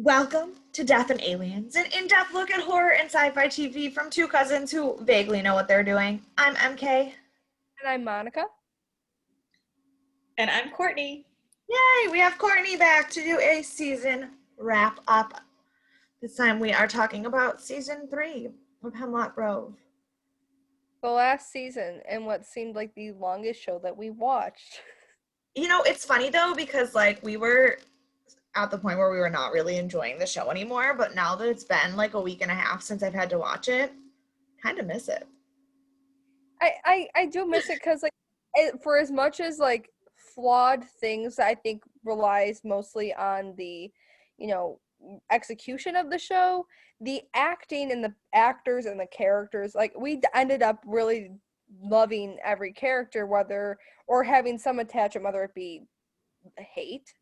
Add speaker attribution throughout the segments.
Speaker 1: Welcome to Death and Aliens, an in-depth look at horror and sci-fi TV from two cousins who vaguely know what they're doing. I'm MK.
Speaker 2: And I'm Monica.
Speaker 3: And I'm Courtney.
Speaker 1: Yay, we have Courtney back to do a season wrap-up. This time we are talking about season 3 of Hemlock Grove.
Speaker 2: The last season and what seemed like the longest show that we watched.
Speaker 1: You know, it's funny though because we were at the point where we were not really enjoying the show anymore, but now that it's been like a week and a half since I've had to watch it, kind of miss it.
Speaker 2: I do miss it because for as much as flawed things, I think relies mostly on the execution of the show, the acting and the actors and the characters, we ended up really loving every character, or having some attachment, whether it be hate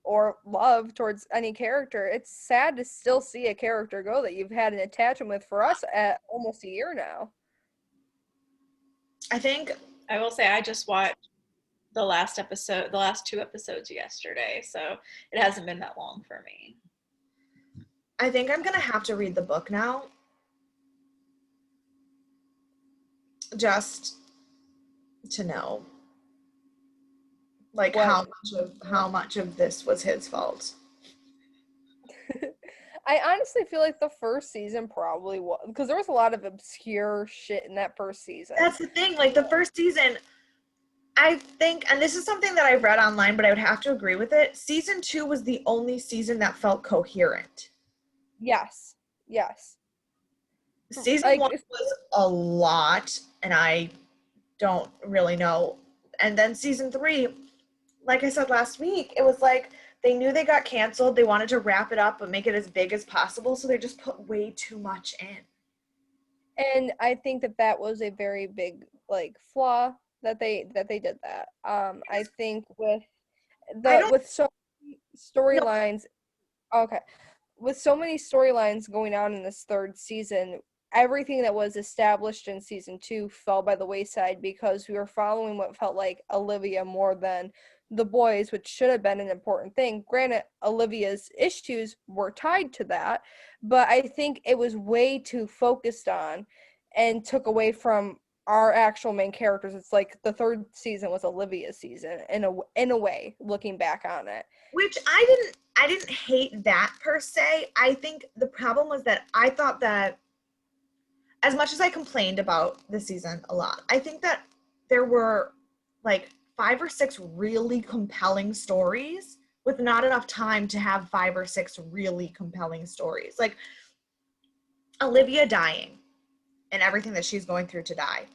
Speaker 2: or love towards any character. It's sad to still see a character go that you've had an attachment with for us at almost a year now.
Speaker 3: I will say I just watched the last two episodes yesterday, so it hasn't been that long for me.
Speaker 1: I think I'm gonna have to read the book now, just to know how much of this was his fault.
Speaker 2: I honestly feel like the first season probably was, because there was a lot of obscure shit in that first season.
Speaker 1: That's the thing, the first season, I think, and this is something that I've read online, but I would have to agree with it, season 2 was the only season that felt coherent.
Speaker 2: Yes.
Speaker 1: Season 1 was a lot, and I don't really know. And then season 3, like I said last week, it was like they knew they got canceled. They wanted to wrap it up but make it as big as possible, so they just put way too much in.
Speaker 2: And I think that was a very big flaw that they did that. I think with so many storylines. No. Okay. With so many storylines going on in this third season, everything that was established in season 2 fell by the wayside because we were following what felt like Olivia more than the boys, which should have been an important thing. Granted, Olivia's issues were tied to that, but I think it was way too focused on and took away from our actual main characters. It's like the third season was Olivia's season in a way, looking back on it.
Speaker 1: Which I didn't hate that per se. I think the problem was that I thought that as much as I complained about the season a lot, I think that there were 5 or 6 really compelling stories with not enough time to have 5 or 6 really compelling stories. Like Olivia dying and everything that she's going through to die.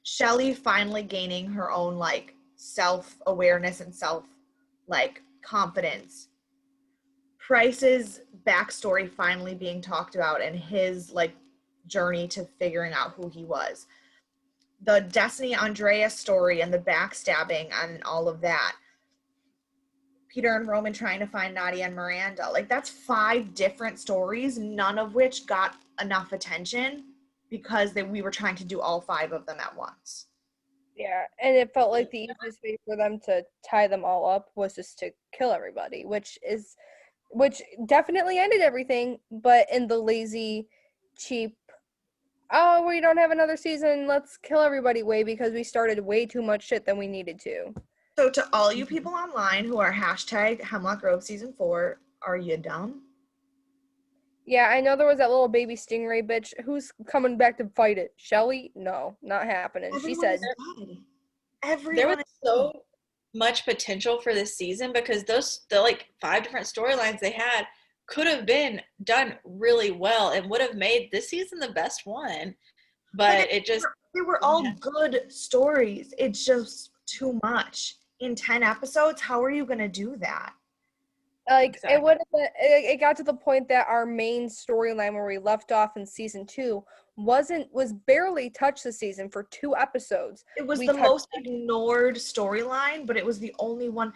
Speaker 1: Shelley finally gaining her own self-awareness and confidence. Price's backstory finally being talked about and his journey to figuring out who he was. The Destiny Andrea story and the backstabbing and all of that. Peter and Roman trying to find Nadia and Miranda. That's 5 different stories, none of which got enough attention because we were trying to do all 5 of them at once.
Speaker 2: Yeah, and it felt like the easiest way for them to tie them all up was just to kill everybody, which definitely ended everything, but in the lazy, cheap, oh, we don't have another season, let's kill everybody way, because we started way too much shit than we needed to.
Speaker 1: So to all you people online who are hashtag Hemlock Grove season 4, are you dumb?
Speaker 2: Yeah, I know there was that little baby stingray bitch. Who's coming back to fight it? Shelley? No, not happening. She said
Speaker 3: there was so much potential for this season because the 5 different storylines they had could have been done really well and would have made this season the best one. But
Speaker 1: they were all good stories. It's just too much. In 10 episodes, how are you going to do that?
Speaker 2: Exactly. It would have been, it got to the point that our main storyline where we left off in season 2 was barely touched this season for 2 episodes.
Speaker 1: It was the most ignored storyline, but it was the only one.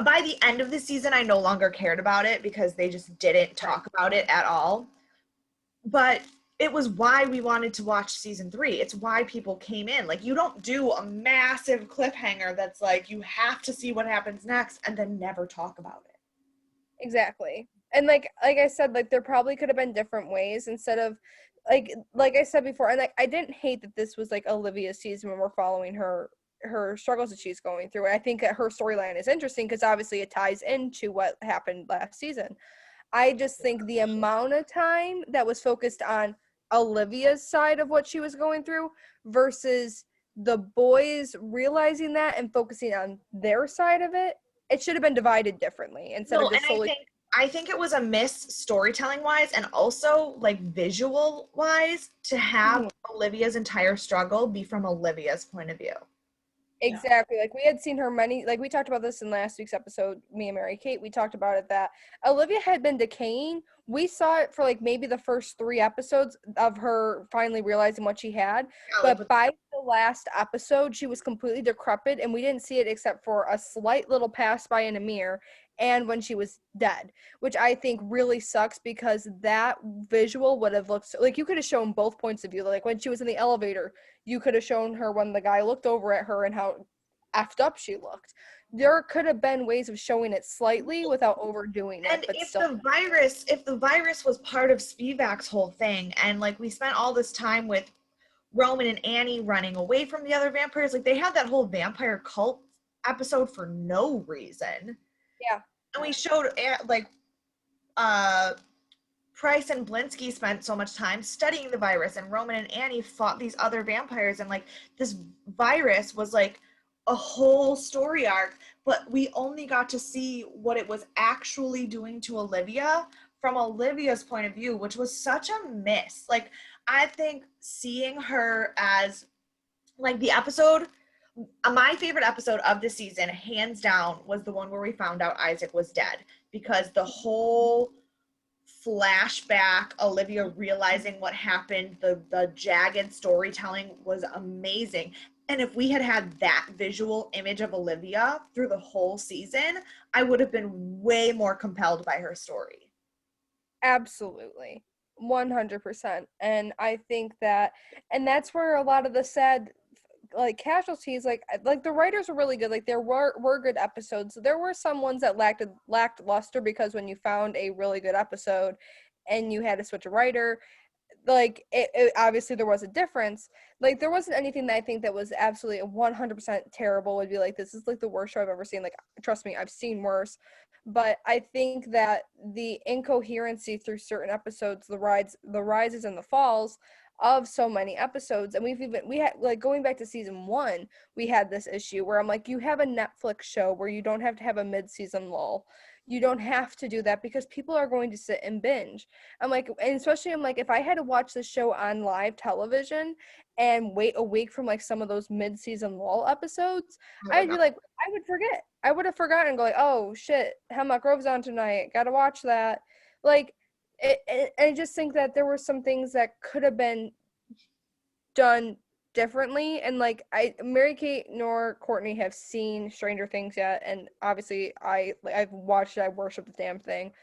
Speaker 1: By the end of the season, I no longer cared about it because they just didn't talk about it at all. But it was why we wanted to watch season 3. It's why people came in. You don't do a massive cliffhanger that's you have to see what happens next and then never talk about it.
Speaker 2: Exactly. And like I said, like there probably could have been different ways instead of like I said before, and like I didn't hate that this was like Olivia's season when we're following her struggles that she's going through. I think that her storyline is interesting because obviously it ties into what happened last season. I just think the amount of time that was focused on Olivia's side of what she was going through versus the boys realizing that and focusing on their side of it, it should have been divided differently instead
Speaker 1: No,
Speaker 2: of just
Speaker 1: and
Speaker 2: solely.
Speaker 1: I think it was a miss storytelling wise and also like visual wise to have Olivia's entire struggle be from Olivia's point of view.
Speaker 2: Exactly. Like we had seen her many, like we talked about this in last week's episode, me and Mary Kate, we talked about it that Olivia had been decaying. We saw it for like maybe the first 3 episodes of her finally realizing what she had. But by the last episode, she was completely decrepit and we didn't see it except for a slight little pass by in a mirror and when she was dead, which I think really sucks because that visual would have looked like you could have shown both points of view. Like when she was in the elevator, you could have shown her when the guy looked over at her and how effed up she looked. There could have been ways of showing it slightly without overdoing it.
Speaker 1: And
Speaker 2: but
Speaker 1: if
Speaker 2: still,
Speaker 1: the virus was part of Spivak's whole thing, and like we spent all this time with Roman and Annie running away from the other vampires, like they had that whole vampire cult episode for no reason.
Speaker 2: Yeah.
Speaker 1: And we showed like Price and Blinsky spent so much time studying the virus, and Roman and Annie fought these other vampires, and like this virus was like a whole story arc, but we only got to see what it was actually doing to Olivia from Olivia's point of view, which was such a miss. Like I think seeing her as like the episode, my favorite episode of the season, hands down, was the one where we found out Isaac was dead, because the whole flashback, Olivia realizing what happened, the jagged storytelling was amazing. And if we had had that visual image of Olivia through the whole season, I would have been way more compelled by her story.
Speaker 2: Absolutely. 100%. And I think that, and that's where a lot of the sad like casualties, like the writers were really good. Like there were good episodes. There were some ones that lacked luster because when you found a really good episode and you had to switch a writer, like it obviously there was a difference. Like there wasn't anything that I think that was absolutely 100% terrible would be like, this is like the worst show I've ever seen. Like trust me, I've seen worse. But I think that the incoherency through certain episodes, the rises and the falls of so many episodes, and we had like going back to season 1, we had this issue where I'm like, you have a Netflix show where you don't have to have a mid-season lull. You don't have to do that because people are going to sit and binge. I'm like, and especially I'm like, if I had to watch this show on live television and wait a week from like some of those mid-season lull episodes, I'd be like, I would forget. I would have forgotten and go like, oh shit, Hemlock Grove's on tonight. Gotta watch that. Like, I just think that there were some things that could have been done differently, and like Mary Kate nor Courtney have seen Stranger Things yet, and obviously I've watched it. I worship the damn thing.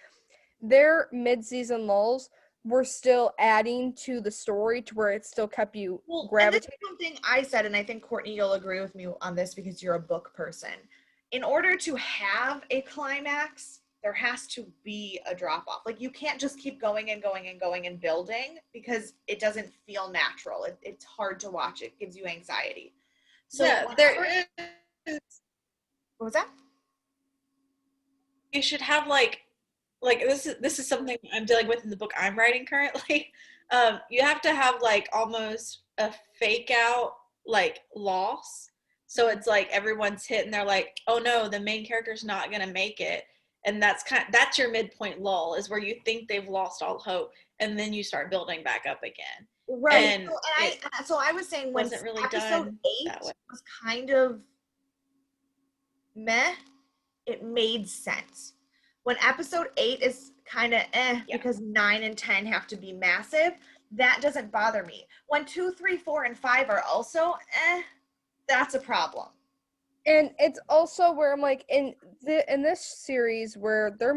Speaker 2: Their mid-season lulls were still adding to the story to where it still kept you gravitating.
Speaker 1: And this is something I said, and I think Courtney, you'll agree with me on this because you're a book person. In order to have a climax, there has to be a drop off. Like you can't just keep going and going and going and building because it doesn't feel natural. It's hard to watch. It gives you anxiety. So
Speaker 3: yeah, there is.
Speaker 1: What was that?
Speaker 3: You should have like this is something I'm dealing with in the book I'm writing currently. You have to have like almost a fake out like loss. So it's like everyone's hit and they're like, oh no, the main character's not gonna make it. And that's your midpoint lull, is where you think they've lost all hope, and then you start building back up again.
Speaker 1: Right.
Speaker 3: And
Speaker 1: so I was saying when
Speaker 3: wasn't really
Speaker 1: episode
Speaker 3: done
Speaker 1: 8 was kind of meh, it made sense. When episode 8 is kind of because 9 and 10 have to be massive, that doesn't bother me. When 2, 3, 4, and 5 are also that's a problem.
Speaker 2: And it's also where I'm like, in this series where their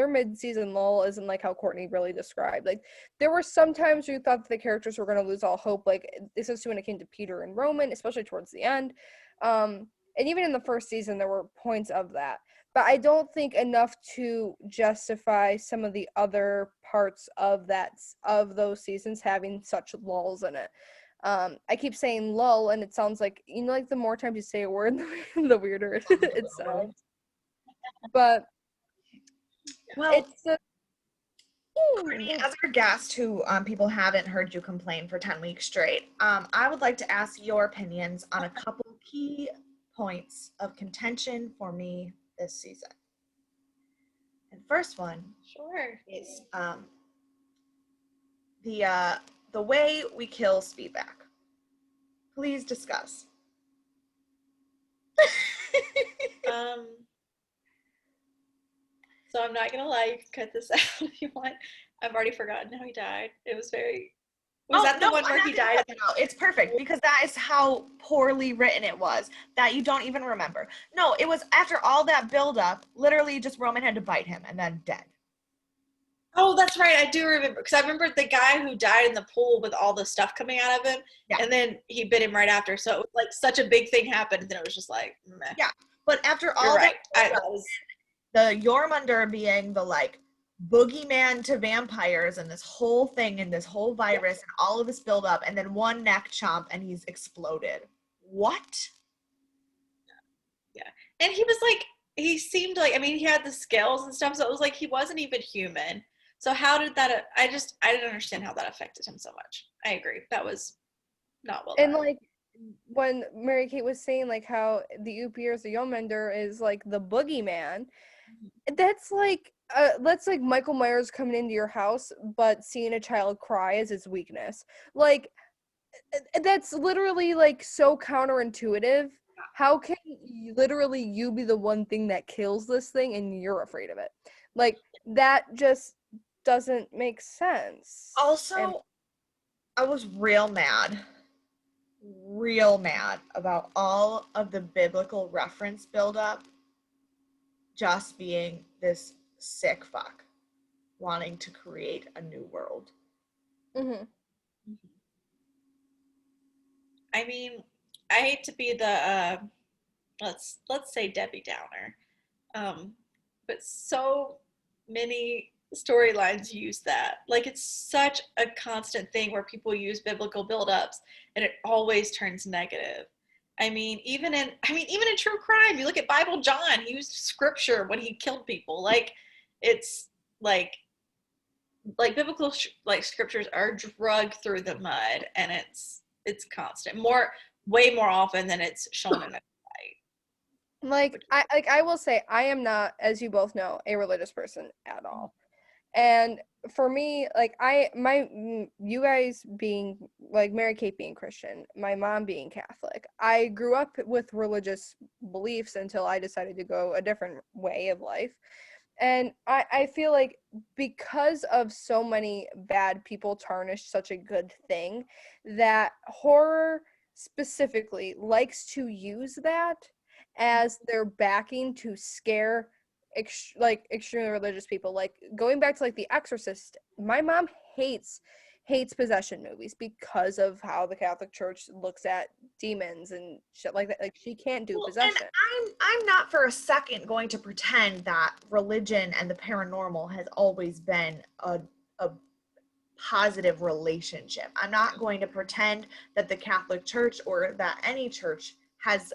Speaker 2: mid-season lull isn't like how Courtney really described. Like there were some times you thought that the characters were going to lose all hope, like especially when it came to Peter and Roman, especially towards the end. and even in the first season there were points of that, but I don't think enough to justify some of the other parts of those seasons having such lulls in it. I keep saying lull, and it sounds like, like the more times you say a word, the weirder it sounds. But
Speaker 1: well,
Speaker 2: it's a
Speaker 1: Courtney, as our guest who people haven't heard you complain for 10 weeks straight, I would like to ask your opinions on a couple key points of contention for me this season. And first one is the way we kill Speedback. Please discuss.
Speaker 3: So I'm not gonna lie, you can cut this out if you want. I've already forgotten how he died. It was very. Was that the one where he died?
Speaker 1: It's perfect because that is how poorly written it was that you don't even remember. No, it was after all that buildup, literally just Roman had to bite him and then dead.
Speaker 3: Oh, that's right. I do remember because I remember the guy who died in the pool with all the stuff coming out of him, and then he bit him right after. So it was like such a big thing happened, and then it was just like, meh.
Speaker 1: Yeah, but after all that, the Jormungandr being the like boogeyman to vampires and this whole thing and this whole virus and all of this buildup, and then one neck chomp and he's exploded. What?
Speaker 3: Yeah, and he was like, he seemed like, I mean, he had the scales and stuff, so it was like he wasn't even human. So how did that? I didn't understand how that affected him so much. I agree, that was not well done.
Speaker 2: And like when Mary Kate was saying like how the Upir, the Jormungandr, is like the boogeyman, that's like Michael Myers coming into your house but seeing a child cry as his weakness. Like that's literally like so counterintuitive. How can literally you be the one thing that kills this thing and you're afraid of it? Like that just doesn't make sense.
Speaker 1: Also, I was real mad about all of the biblical reference buildup just being this sick fuck wanting to create a new world.
Speaker 3: I mean, I hate to be the let's say Debbie Downer, but so many storylines use that. Like it's such a constant thing where people use biblical buildups, and it always turns negative. I mean, even in true crime, you look at Bible John. He used scripture when he killed people. Like it's like biblical like scriptures are dragged through the mud, and it's constant, way more often than it's shown in a fight.
Speaker 2: Like I will say I am not, as you both know, a religious person at all. And for me, like you guys being like Mary Kate being Christian, my mom being Catholic, I grew up with religious beliefs until I decided to go a different way of life. And I feel like because of so many bad people tarnish such a good thing, that horror specifically likes to use that as their backing to scare extremely religious people. Like going back to like The Exorcist, my mom hates possession movies because of how the Catholic Church looks at demons and shit like that. Like she can't do possession.
Speaker 1: And I'm not for a second going to pretend that religion and the paranormal has always been a positive relationship. I'm not going to pretend that the Catholic Church or that any church has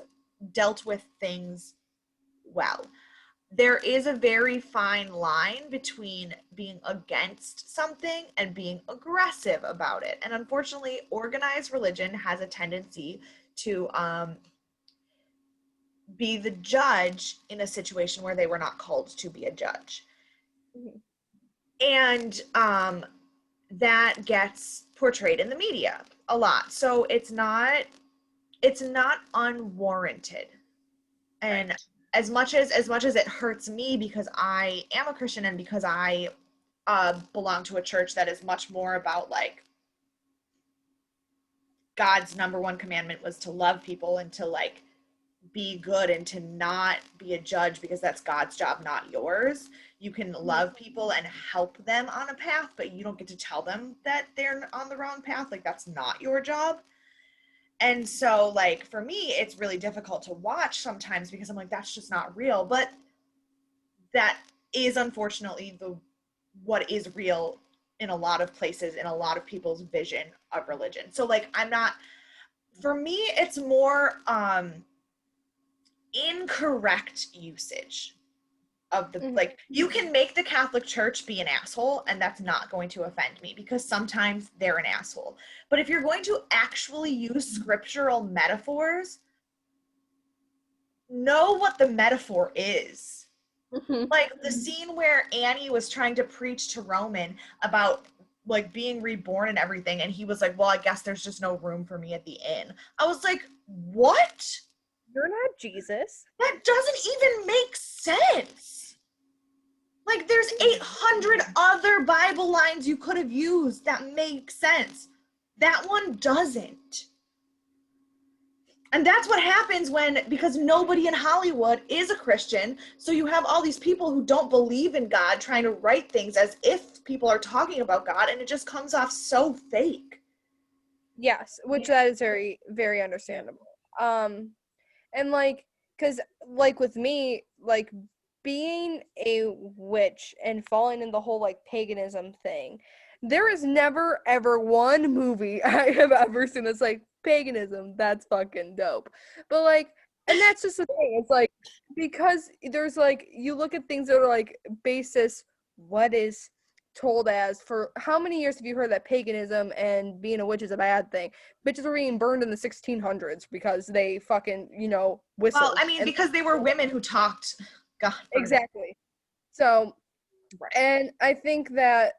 Speaker 1: dealt with things well. There is a very fine line between being against something and being aggressive about it. And unfortunately, organized religion has a tendency to be the judge in a situation where they were not called to be a judge. And that gets portrayed in the media a lot. So it's not unwarranted. And right. As much as it hurts me because I am a Christian and because I belong to a church that is much more about like God's number one commandment was to love people and to like be good and to not be a judge because that's God's job, not yours. You can love people and help them on a path, but you don't get to tell them that they're on the wrong path. Like that's not your job. And so, like, for me, it's really difficult to watch sometimes because I'm like, that's just not real. But that is unfortunately what is real in a lot of places, in a lot of people's vision of religion. So, like, for me, it's more incorrect usage of the, like, you can make the Catholic Church be an asshole and that's not going to offend me because sometimes they're an asshole. But if you're going to actually use scriptural metaphors, know what the metaphor is. Like the scene where Annie was trying to preach to Roman about like being reborn and everything, and he was like, well, I guess there's just no room for me at the inn. I was like, what?
Speaker 2: You're not Jesus.
Speaker 1: That doesn't even make sense. Like, there's 800 other Bible lines you could have used that make sense. That one doesn't. And that's what happens because nobody in Hollywood is a Christian, so you have all these people who don't believe in God trying to write things as if people are talking about God, and it just comes off so fake.
Speaker 2: Yes, which that is very, very understandable. And like, because like with me, like being a witch and falling in the whole like paganism thing, there is never ever one movie I have ever seen that's like paganism, that's fucking dope. But like, and that's just the thing, it's like, because there's like, you look at things that are like basis, what is told as, for how many years have you heard that paganism and being a witch is a bad thing? Bitches were being burned in the 1600s because they fucking, whistled.
Speaker 1: Well, I mean, because they were women who talked. God.
Speaker 2: Exactly. So, right. And I think that,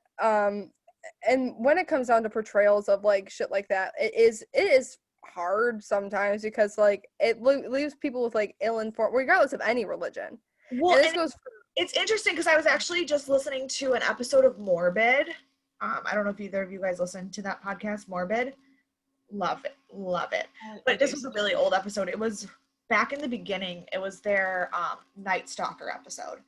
Speaker 2: and when it comes down to portrayals of like shit like that, it is hard sometimes because like it leaves people with like ill-informed, regardless of any religion.
Speaker 1: Well, and this goes. It's interesting because I was actually just listening to an episode of Morbid. I don't know if either of you guys listened to that podcast, Morbid. Love it. But this was a really old episode. It was back in the beginning. It was their Night Stalker episode.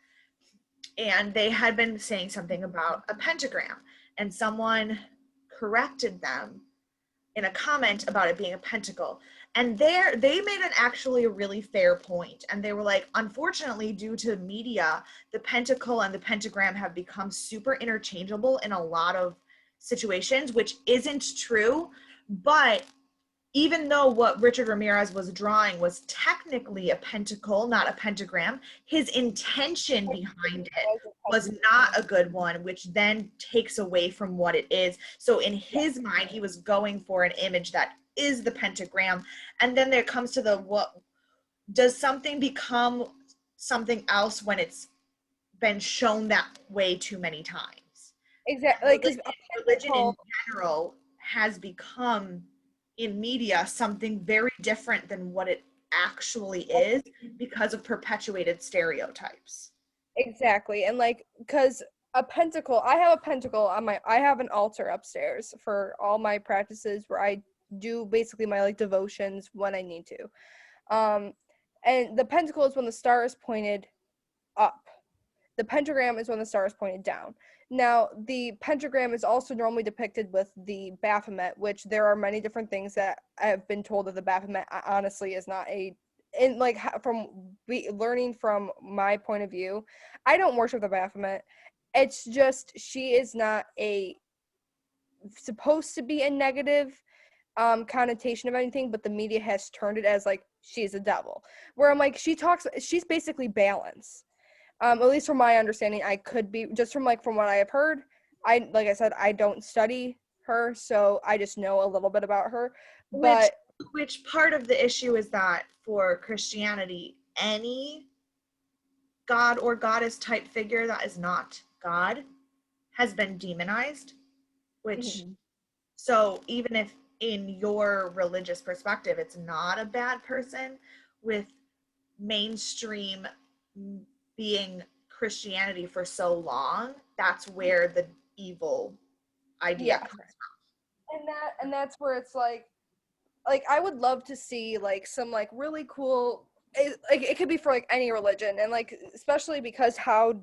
Speaker 1: And they had been saying something about a pentagram. And someone corrected them in a comment about it being a pentacle. And they made actually a really fair point. And they were like, unfortunately, due to media, the pentacle and the pentagram have become super interchangeable in a lot of situations, which isn't true. But even though what Richard Ramirez was drawing was technically a pentacle, not a pentagram, his intention behind it was not a good one, which then takes away from what it is. So in his mind, he was going for an image that is the pentagram. And then there comes to what does something become something else when it's been shown that way too many times?
Speaker 2: Exactly. Like,
Speaker 1: religion in general has become in media something very different than what it actually is because of perpetuated stereotypes.
Speaker 2: Exactly. And like, because I have a pentacle on I have an altar upstairs for all my practices where I do basically my like devotions when I need to. And the pentacle is when the star is pointed up. The pentagram is when the star is pointed down. Now, the pentagram is also normally depicted with the Baphomet, which there are many different things that I have been told that the Baphomet honestly is not from learning from my point of view, I don't worship the Baphomet. It's just, she is not supposed to be a negative connotation of anything, but the media has turned it as like, she's a devil. Where I'm like, she's basically balance. At least from my understanding, I could be, just from what I have heard. Like I said, I don't study her, so I just know a little bit about her. But
Speaker 1: which part of the issue is that for Christianity, any god or goddess type figure that is not God has been demonized, which so even if in your religious perspective it's not a bad person, with mainstream being Christianity for so long, that's where the evil idea comes from.
Speaker 2: And that's where it's like I would love to see like some like really cool, it could be for like any religion, and like especially because how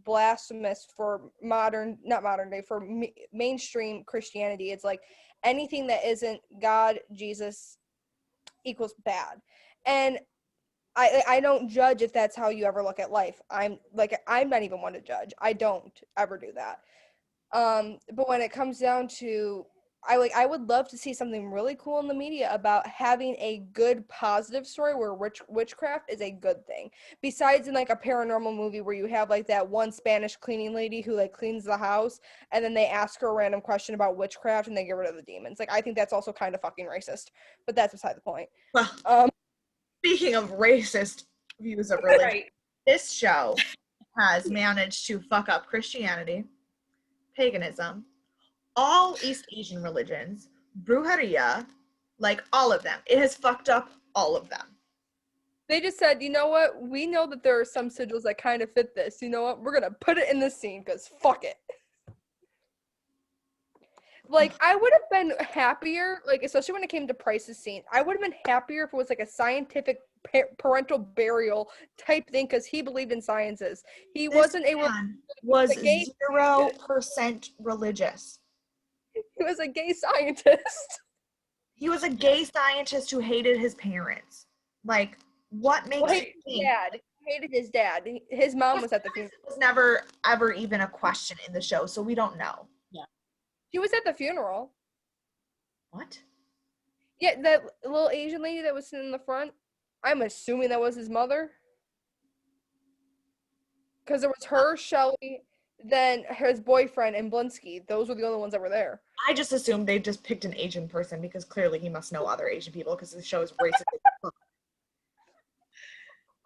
Speaker 2: blasphemous for not modern day, for mainstream Christianity, it's like anything that isn't God, Jesus equals bad. And I don't judge if that's how you ever look at life. I'm not even one to judge. I don't ever do that. But when it comes down to, I would love to see something really cool in the media about having a good positive story where witchcraft is a good thing. Besides in like a paranormal movie where you have like that one Spanish cleaning lady who like cleans the house and then they ask her a random question about witchcraft and they get rid of the demons. Like I think that's also kind of fucking racist, but that's beside the point.
Speaker 1: Well, speaking of racist views of religion,
Speaker 3: Right.
Speaker 1: this show has managed to fuck up Christianity, paganism, all East Asian religions, brujeria, like all of them. It has fucked up all of them.
Speaker 2: They just said, you know what? We know that there are some sigils that kind of fit this. You know what? We're going to put it in the scene because fuck it. Like, I would have been happier, like, especially when it came to Price's scene. I would have been happier if it was like a scientific parental burial type thing because he believed in sciences. He wasn't able.
Speaker 1: Was 0% religious.
Speaker 2: He was a gay scientist.
Speaker 1: He was a gay scientist who hated his parents. Like, what makes you think?
Speaker 2: Dad. He hated his dad. His mom was at the funeral.
Speaker 1: It was never, ever even a question in the show, so we don't know.
Speaker 3: Yeah.
Speaker 2: She was at the funeral.
Speaker 1: What?
Speaker 2: Yeah, that little Asian lady that was sitting in the front. I'm assuming that was his mother. Because it was her, Shelly, then his boyfriend, and Blinsky. Those were the only ones that were there.
Speaker 1: I just assumed they just picked an Asian person because clearly he must know other Asian people because the show is racist.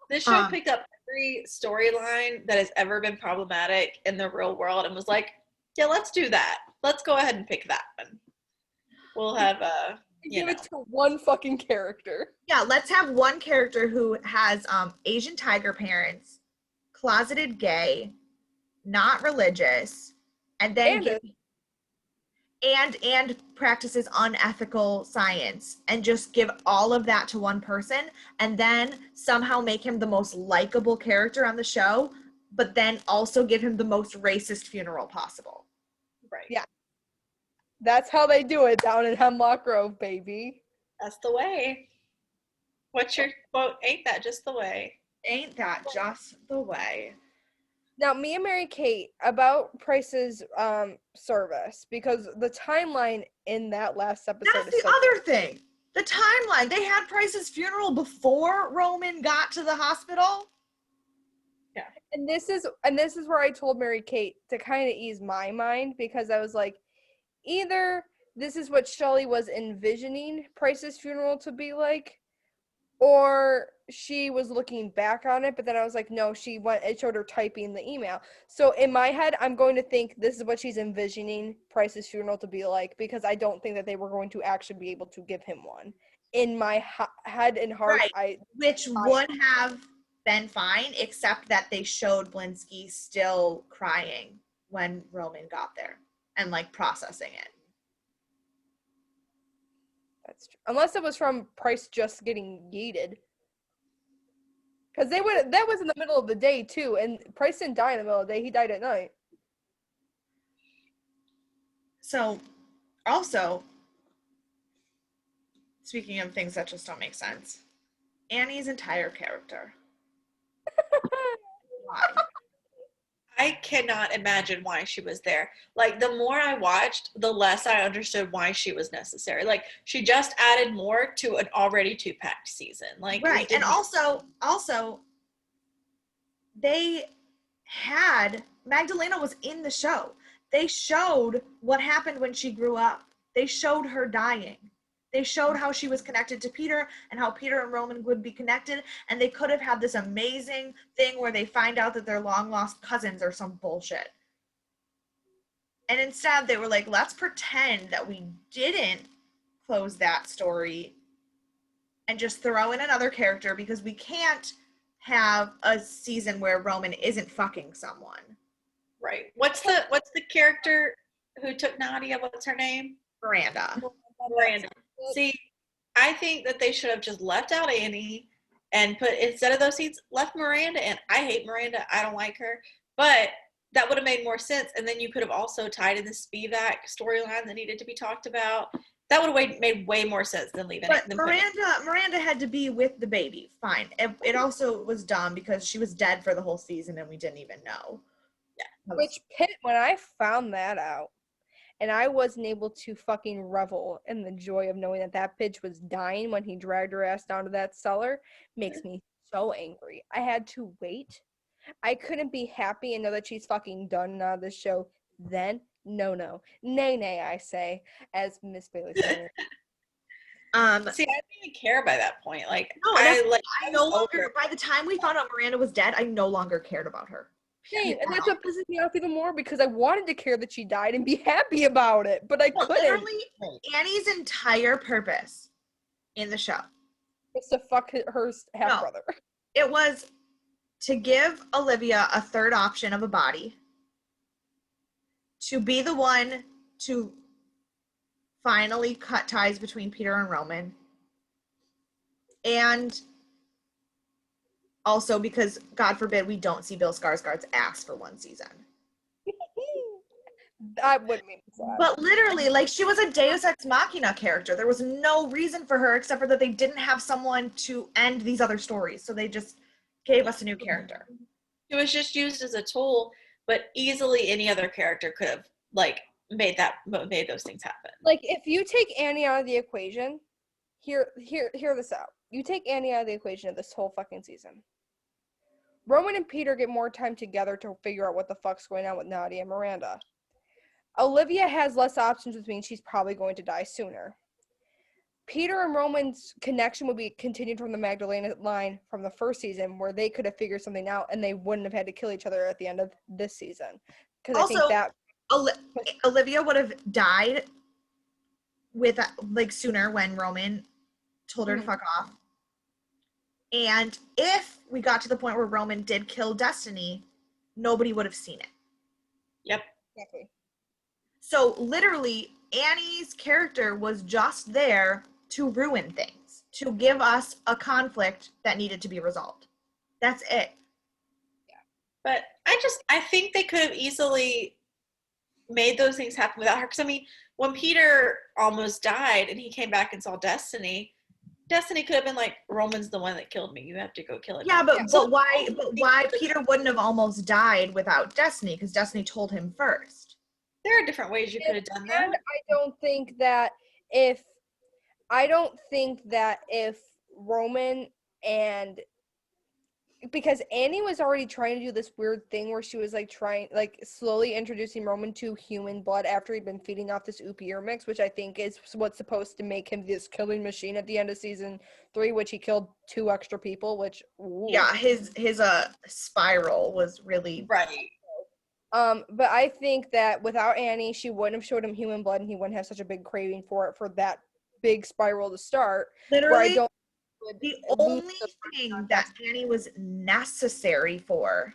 Speaker 3: This show picked up every storyline that has ever been problematic in the real world and was like, yeah, let's do that. Let's go ahead and pick that one. We'll have
Speaker 2: give it to one fucking character.
Speaker 1: Yeah, let's have one character who has Asian tiger parents, closeted gay, not religious, and then and practices unethical science, and just give all of that to one person and then somehow make him the most likable character on the show, but then also give him the most racist funeral possible.
Speaker 3: Right.
Speaker 2: Yeah. That's how they do it down in Hemlock Grove, baby.
Speaker 3: That's the way. What's your quote? Ain't that just the way?
Speaker 1: Ain't that just the way?
Speaker 2: Now, me and Mary Kate, about Price's service, because the timeline in that last episode
Speaker 1: That's the other thing. The timeline. They had Price's funeral before Roman got to the hospital.
Speaker 3: Yeah.
Speaker 2: And this is where I told Mary Kate to kind of ease my mind, because I was like, either this is what Shelly was envisioning Price's funeral to be like, or she was looking back on it, but then I was like, no, it showed her typing the email. So in my head, I'm going to think this is what she's envisioning Price's funeral to be like, because I don't think that they were going to actually be able to give him one. In my head and heart,
Speaker 1: right. Which would have been fine, except that they showed Blinsky still crying when Roman got there and like processing it.
Speaker 2: That's true. Unless it was from Price just getting yeeted. Because that was in the middle of the day too, and Price didn't die in the middle of the day, he died at night.
Speaker 1: So, also, speaking of things that just don't make sense, Annie's entire character. Why?
Speaker 3: I cannot imagine why she was there. Like, the more I watched, the less I understood why she was necessary. Like, she just added more to an already two-packed season. Like,
Speaker 1: right. And also, they had, Magdalena was in the show. They showed what happened when she grew up. They showed her dying. They showed how she was connected to Peter and how Peter and Roman would be connected. And they could have had this amazing thing where they find out that they're long lost cousins or some bullshit. And instead they were like, let's pretend that we didn't close that story and just throw in another character, because we can't have a season where Roman isn't fucking someone.
Speaker 3: Right. What's the character who took Nadia? What's her name?
Speaker 1: Miranda.
Speaker 3: See, I think that they should have just left out Annie and put, instead of those scenes, left Miranda in. I hate Miranda. I don't like her. But that would have made more sense. And then you could have also tied in the Spivak storyline that needed to be talked about. That would have made way more sense than leaving
Speaker 1: but
Speaker 3: it. But
Speaker 1: Miranda had to be with the baby. Fine. It also was dumb because she was dead for the whole season and we didn't even know.
Speaker 3: Yeah.
Speaker 2: Which when I found that out, and I wasn't able to fucking revel in the joy of knowing that bitch was dying when he dragged her ass down to that cellar, makes me so angry. I had to wait. I couldn't be happy and know that she's fucking done out of this show then. No. Nay, I say, as Miss Bailey said.
Speaker 3: See, I didn't even care by that point. Like,
Speaker 1: no,
Speaker 3: I
Speaker 1: no longer, by the time we found out Miranda was dead, I no longer cared about her.
Speaker 2: Same, and that's what pisses me off even more because I wanted to care that she died and be happy about it, but I couldn't.
Speaker 1: Literally, Annie's entire purpose in the show
Speaker 2: was to fuck her half-brother.
Speaker 1: It was to give Olivia a third option of a body, to be the one to finally cut ties between Peter and Roman, and also because, God forbid, we don't see Bill Skarsgård's ass for one season.
Speaker 2: That wouldn't make me sad.
Speaker 1: But literally, like, she was a Deus Ex Machina character. There was no reason for her except for that they didn't have someone to end these other stories, so they just gave us a new character.
Speaker 3: It was just used as a tool, but easily any other character could have, like, made those things happen.
Speaker 2: Like, if you take Annie out of the equation, hear this out. You take Annie out of the equation of this whole fucking season. Roman and Peter get more time together to figure out what the fuck's going on with Nadia and Miranda. Olivia has less options, which means she's probably going to die sooner. Peter and Roman's connection would be continued from the Magdalena line from the first season, where they could have figured something out and they wouldn't have had to kill each other at the end of this season. Because I think that
Speaker 1: Olivia would have died with sooner when Roman told her to fuck off. And if we got to the point where Roman did kill Destiny, nobody would have seen it.
Speaker 3: Yep.
Speaker 2: Exactly.
Speaker 1: So literally, Annie's character was just there to ruin things, to give us a conflict that needed to be resolved. That's it.
Speaker 3: Yeah. But I think they could have easily made those things happen without her. Because, I mean, when Peter almost died and he came back and saw Destiny could have been like, Roman's the one that killed me. You have to go kill him.
Speaker 1: Yeah, but why Peter wouldn't have almost died without Destiny? Because Destiny told him first.
Speaker 3: There are different ways you could have done that.
Speaker 2: And I don't think that if Roman and because Annie was already trying to do this weird thing where she was slowly introducing Roman to human blood after he'd been feeding off this Oopiear mix, which I think is what's supposed to make him this killing machine at the end of season 3, which he killed 2 extra people, which
Speaker 1: yeah, his spiral was really
Speaker 3: right.
Speaker 2: But I think that without Annie, she wouldn't have showed him human blood and he wouldn't have such a big craving for it for that big spiral to start.
Speaker 1: Literally, the only thing that Annie was necessary for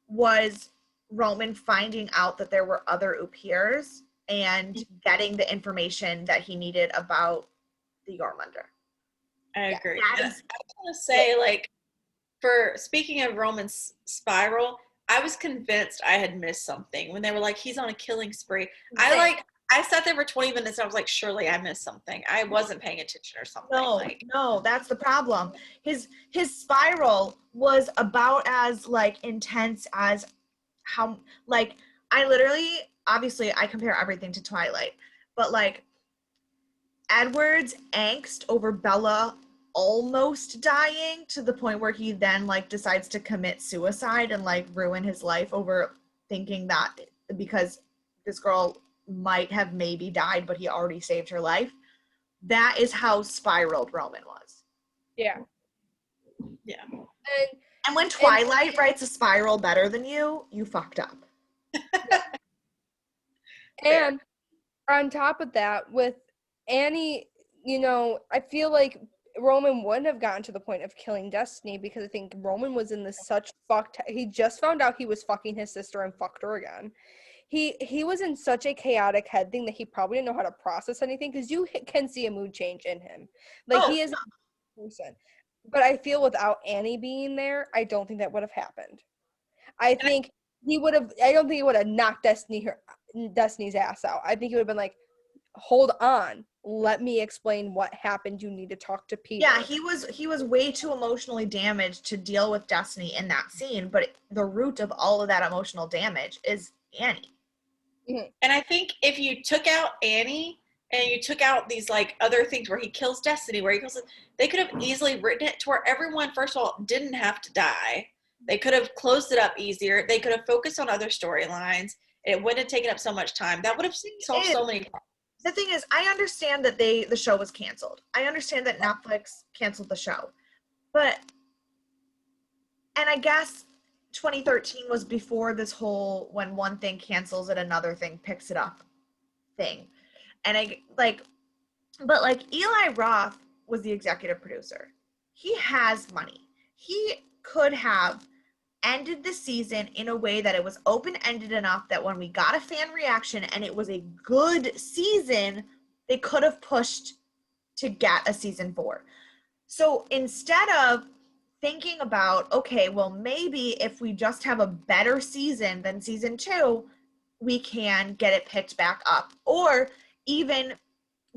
Speaker 1: was Roman finding out that there were other Oopiears and getting the information that he needed about the Jormunder.
Speaker 3: I agree. I was going to say, for speaking of Roman's spiral, I was convinced I had missed something when they were like, he's on a killing spree. I sat there for 20 minutes and I was like, surely I missed something. I wasn't paying attention or something.
Speaker 1: No, that's the problem. His spiral was about as intense as how I literally, obviously I compare everything to Twilight, but Edward's angst over Bella almost dying to the point where he then decides to commit suicide and ruin his life over thinking that because this girl might have maybe died, but he already saved her life. That is how spiraled Roman was.
Speaker 2: Yeah.
Speaker 3: Yeah.
Speaker 1: And when Twilight writes a spiral better than you fucked up.
Speaker 2: And on top of that, with Annie, I feel like Roman wouldn't have gotten to the point of killing Destiny because I think Roman was in this such fucked. He just found out he was fucking his sister and fucked her again. He was in such a chaotic head thing that he probably didn't know how to process anything because you can see a mood change in him. He is a person. But I feel without Annie being there, I don't think that would have happened. I think I don't think he would have knocked Destiny's ass out. I think he would have been like, hold on, let me explain what happened. You need to talk to Peter.
Speaker 1: Yeah, he was way too emotionally damaged to deal with Destiny in that scene, but the root of all of that emotional damage is Annie.
Speaker 3: Mm-hmm. And I think if you took out Annie and you took out these like other things where he kills Destiny, where he kills it, they could have easily written it to where everyone, first of all, didn't have to die. They could have closed it up easier. They could have focused on other storylines. It wouldn't have taken up so much time. That would have solved so many problems.
Speaker 1: The thing is, I understand that the show was canceled. I understand that Netflix canceled the show. But, and I guess 2013 was before this whole when one thing cancels and another thing picks it up thing. And Eli Roth was the executive producer. He has money. He could have ended the season in a way that it was open-ended enough that when we got a fan reaction and it was a good season, they could have pushed to get a season 4. So instead of thinking about, okay, well, maybe if we just have a better season than season 2, we can get it picked back up, or even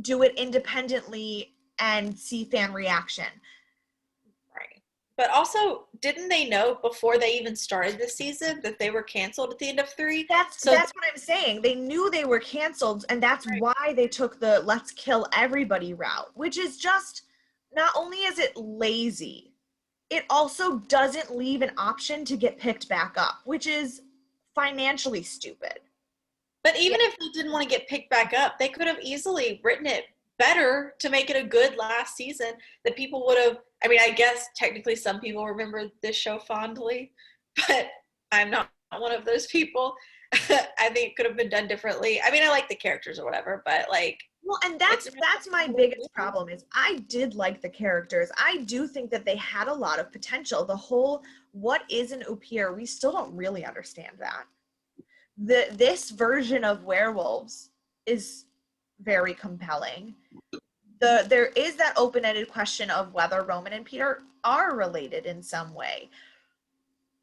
Speaker 1: do it independently and see fan reaction.
Speaker 3: Right. But also, didn't they know before they even started the season that they were canceled at the end of 3?
Speaker 1: That's what I'm saying. They knew they were canceled, and that's right. Why they took the let's kill everybody route, which is just, not only is it lazy, it also doesn't leave an option to get picked back up, which is financially stupid.
Speaker 3: But even if they didn't want to get picked back up, they could have easily written it better to make it a good last season that people would have. I mean, I guess technically some people remember this show fondly, but I'm not one of those people. I think it could have been done differently. I mean, I like the characters or whatever, but like.
Speaker 1: Well, and that's my biggest problem is I did like the characters. I do think that they had a lot of potential. The whole what is an Upir, we still don't really understand that. This version of werewolves is very compelling. There is that open-ended question of whether Roman and Peter are related in some way.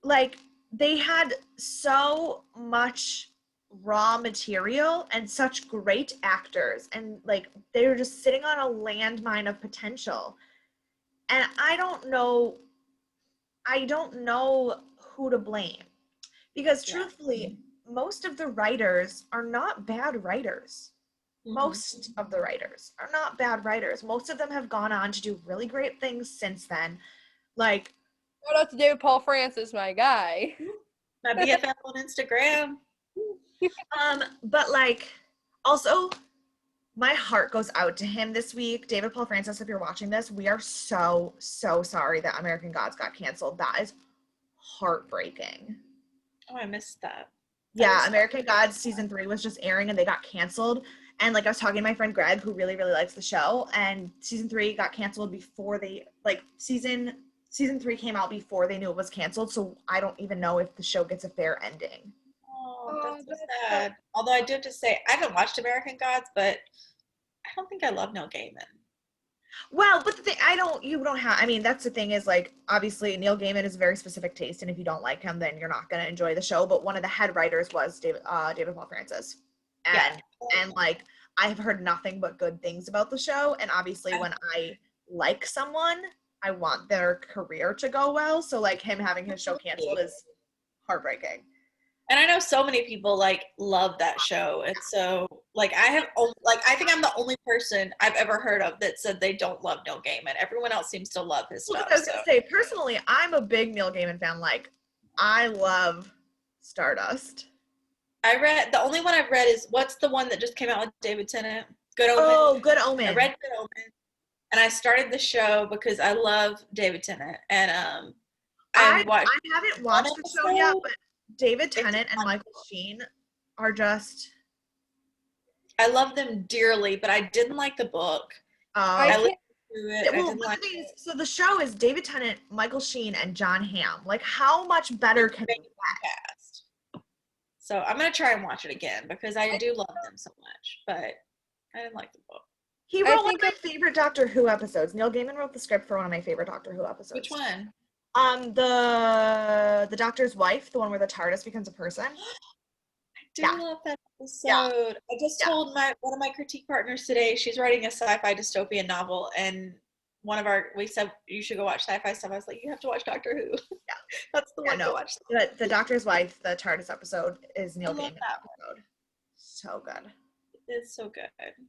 Speaker 1: Like, they had so much raw material and such great actors, and like they were just sitting on a landmine of potential. And I don't know who to blame, because truthfully, most of the writers are not bad writers. Most of the writers are not bad writers. Most of them have gone on to do really great things since then. Like,
Speaker 2: shout out to David Paul Francis, my guy.
Speaker 3: My BFF on Instagram.
Speaker 1: But like, also, my heart goes out to him this week. David Paul Francis, if you're watching this, we are so, so sorry that American Gods got canceled. That is heartbreaking.
Speaker 3: Oh, I missed that.
Speaker 1: Yeah, American Gods season 3 was just airing and they got canceled. And like I was talking to my friend Greg, who really, really likes the show, and season 3 got canceled before they, like, season 3 came out before they knew it was canceled. So I don't even know if the show gets a fair ending.
Speaker 3: Oh, that's so sad. Although I do have to say, I haven't watched American Gods, but I don't think I love Neil Gaiman.
Speaker 1: Well, but the thing, I mean, that's the thing is, like, obviously Neil Gaiman is a very specific taste, and if you don't like him, then you're not going to enjoy the show. But one of the head writers was David Paul Francis. And like, I've heard nothing but good things about the show. And obviously when I like someone, I want their career to go well. So like him having his show canceled is heartbreaking.
Speaker 3: And I know so many people like love that show. And so like I think I'm the only person I've ever heard of that said they don't love Neil Gaiman. Everyone else seems to love his stuff.
Speaker 1: I was gonna say, personally, I'm a big Neil Gaiman fan. Like, I love Stardust.
Speaker 3: The only one I've read is, what's the one that just came out with David Tennant? Good Omen.
Speaker 1: Oh, Good Omen.
Speaker 3: I read Good Omen, and I started the show because I love David Tennant, and
Speaker 1: I haven't watched the show yet, but David Tennant and Michael Sheen are just.
Speaker 3: I love them dearly, but I didn't like the book. I listened to it.
Speaker 1: Well, so the show is David Tennant, Michael Sheen, and John Hamm. Like, how much better can they
Speaker 3: cast? So I'm gonna try and watch it again because I do love them so much, but I didn't like the book.
Speaker 1: He wrote one of my favorite Doctor Who episodes. Neil Gaiman wrote the script for one of my favorite Doctor Who episodes.
Speaker 3: Which one?
Speaker 1: The Doctor's Wife, the one where the TARDIS becomes a person.
Speaker 3: I love that episode. Yeah. I just told one of my critique partners today, she's writing a sci-fi dystopian novel, and we said you should go watch sci-fi stuff. I was like, you have to watch Doctor Who. Yeah. That's the one to watch.
Speaker 1: The Doctor's Wife, the TARDIS episode is Neil Gaiman's episode. So good.
Speaker 3: It's so good.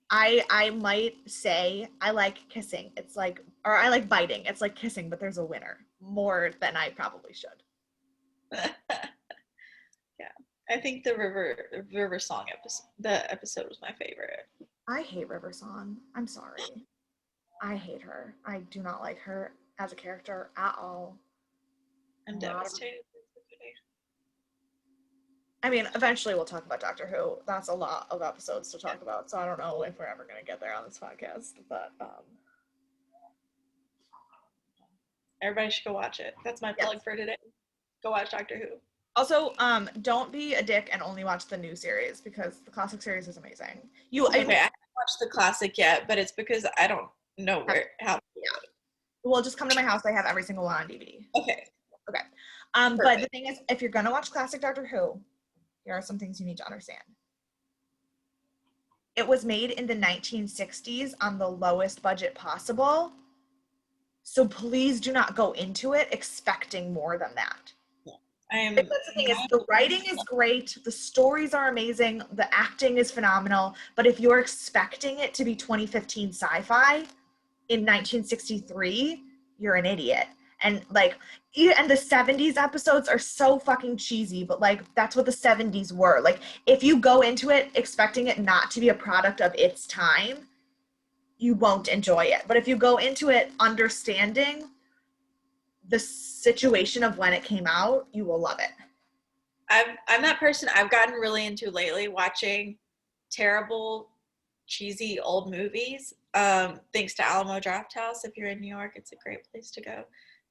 Speaker 1: I might say I like kissing. It's like, or I like biting. It's like kissing, but there's a winner more than I probably should.
Speaker 3: Yeah, I think the River Song episode was my favorite.
Speaker 1: I hate River Song. I'm sorry. I hate her. I do not like her as a character at all.
Speaker 3: I'm devastated.
Speaker 1: I mean, eventually we'll talk about Doctor Who. That's a lot of episodes to talk about, so I don't know if we're ever going to get there on this podcast, but
Speaker 3: everybody should go watch it. That's my plug for today. Go watch Doctor Who.
Speaker 1: Also, don't be a dick and only watch the new series, because the classic series is amazing.
Speaker 3: I haven't watched the classic yet, but it's because I don't know how.
Speaker 1: Yeah. Well, just come to my house. I have every single one on DVD.
Speaker 3: Okay.
Speaker 1: But the thing is, if you're going to watch classic Doctor Who, here are some things you need to understand. It was made in the 1960s on the lowest budget possible. So please do not go into it expecting more than that. That's the thing is, the writing is great, the stories are amazing, the acting is phenomenal, but if you're expecting it to be 2015 sci-fi in 1963, you're an idiot. And and the 70s episodes are so fucking cheesy, but that's what the 70s were. If you go into it expecting it not to be a product of its time, you won't enjoy it. But if you go into it understanding the situation of when it came out, you will love it.
Speaker 3: I'm that person. I've gotten really into lately watching terrible, cheesy old movies. Thanks to Alamo Drafthouse. If you're in New York, it's a great place to go.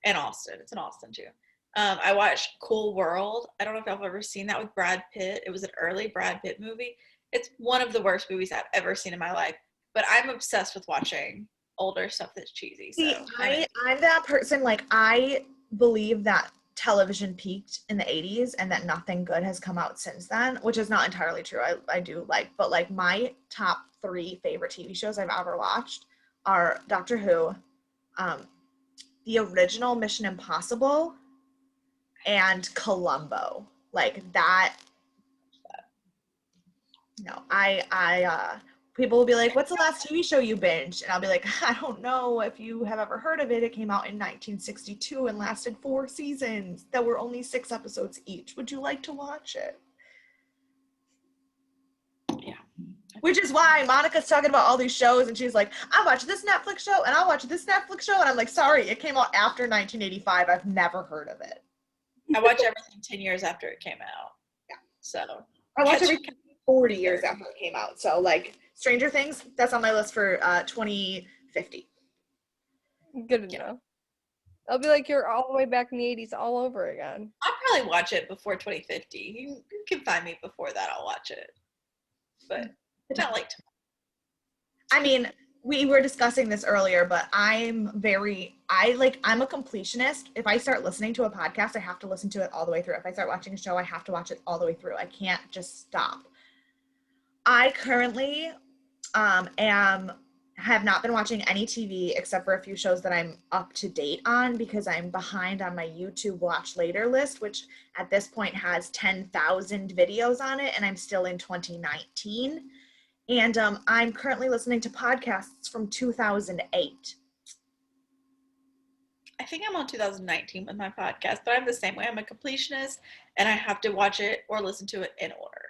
Speaker 3: And Austin. It's in Austin too. I watched Cool World. I don't know if y'all have ever seen that with Brad Pitt. It was an early Brad Pitt movie. It's one of the worst movies I've ever seen in my life. But I'm obsessed with watching older stuff that's cheesy.
Speaker 1: See, I'm that person. I believe that television peaked in the 80s and that nothing good has come out since then, which is not entirely true. I do but my top 3 favorite TV shows I've ever watched are Doctor Who, the original Mission Impossible, and Columbo. That. No, people will be like, what's the last TV show you binged? And I'll be like, I don't know if you have ever heard of it. It came out in 1962 and lasted 4 seasons that were only 6 episodes each. Would you like to watch it?
Speaker 3: Yeah.
Speaker 1: Which is why Monica's talking about all these shows and she's like, I watch this Netflix show and I'll watch this Netflix show. And I'm like, sorry, it came out after 1985. I've never heard of it.
Speaker 3: I watch everything 10 years after it came out.
Speaker 1: Yeah.
Speaker 3: So
Speaker 1: I watch everything 40 years after it came out. So Stranger Things, that's on my list for 2050.
Speaker 2: Good to know. I'll be like, you're all the way back in the 80s all over again.
Speaker 3: I'll probably watch it before 2050. You can find me before that. I'll watch it. But it's not like
Speaker 1: I mean, we were discussing this earlier, but I'm a completionist. If I start listening to a podcast, I have to listen to it all the way through. If I start watching a show, I have to watch it all the way through. I can't just stop. I currently have not been watching any TV except for a few shows that I'm up to date on because I'm behind on my YouTube watch later list, which at this point has 10,000 videos on it, and I'm still in 2019. And I'm currently listening to podcasts from 2008.
Speaker 3: I think I'm on 2019 with my podcast, but I'm the same way. I'm a completionist, and I have to watch it or listen to it in order.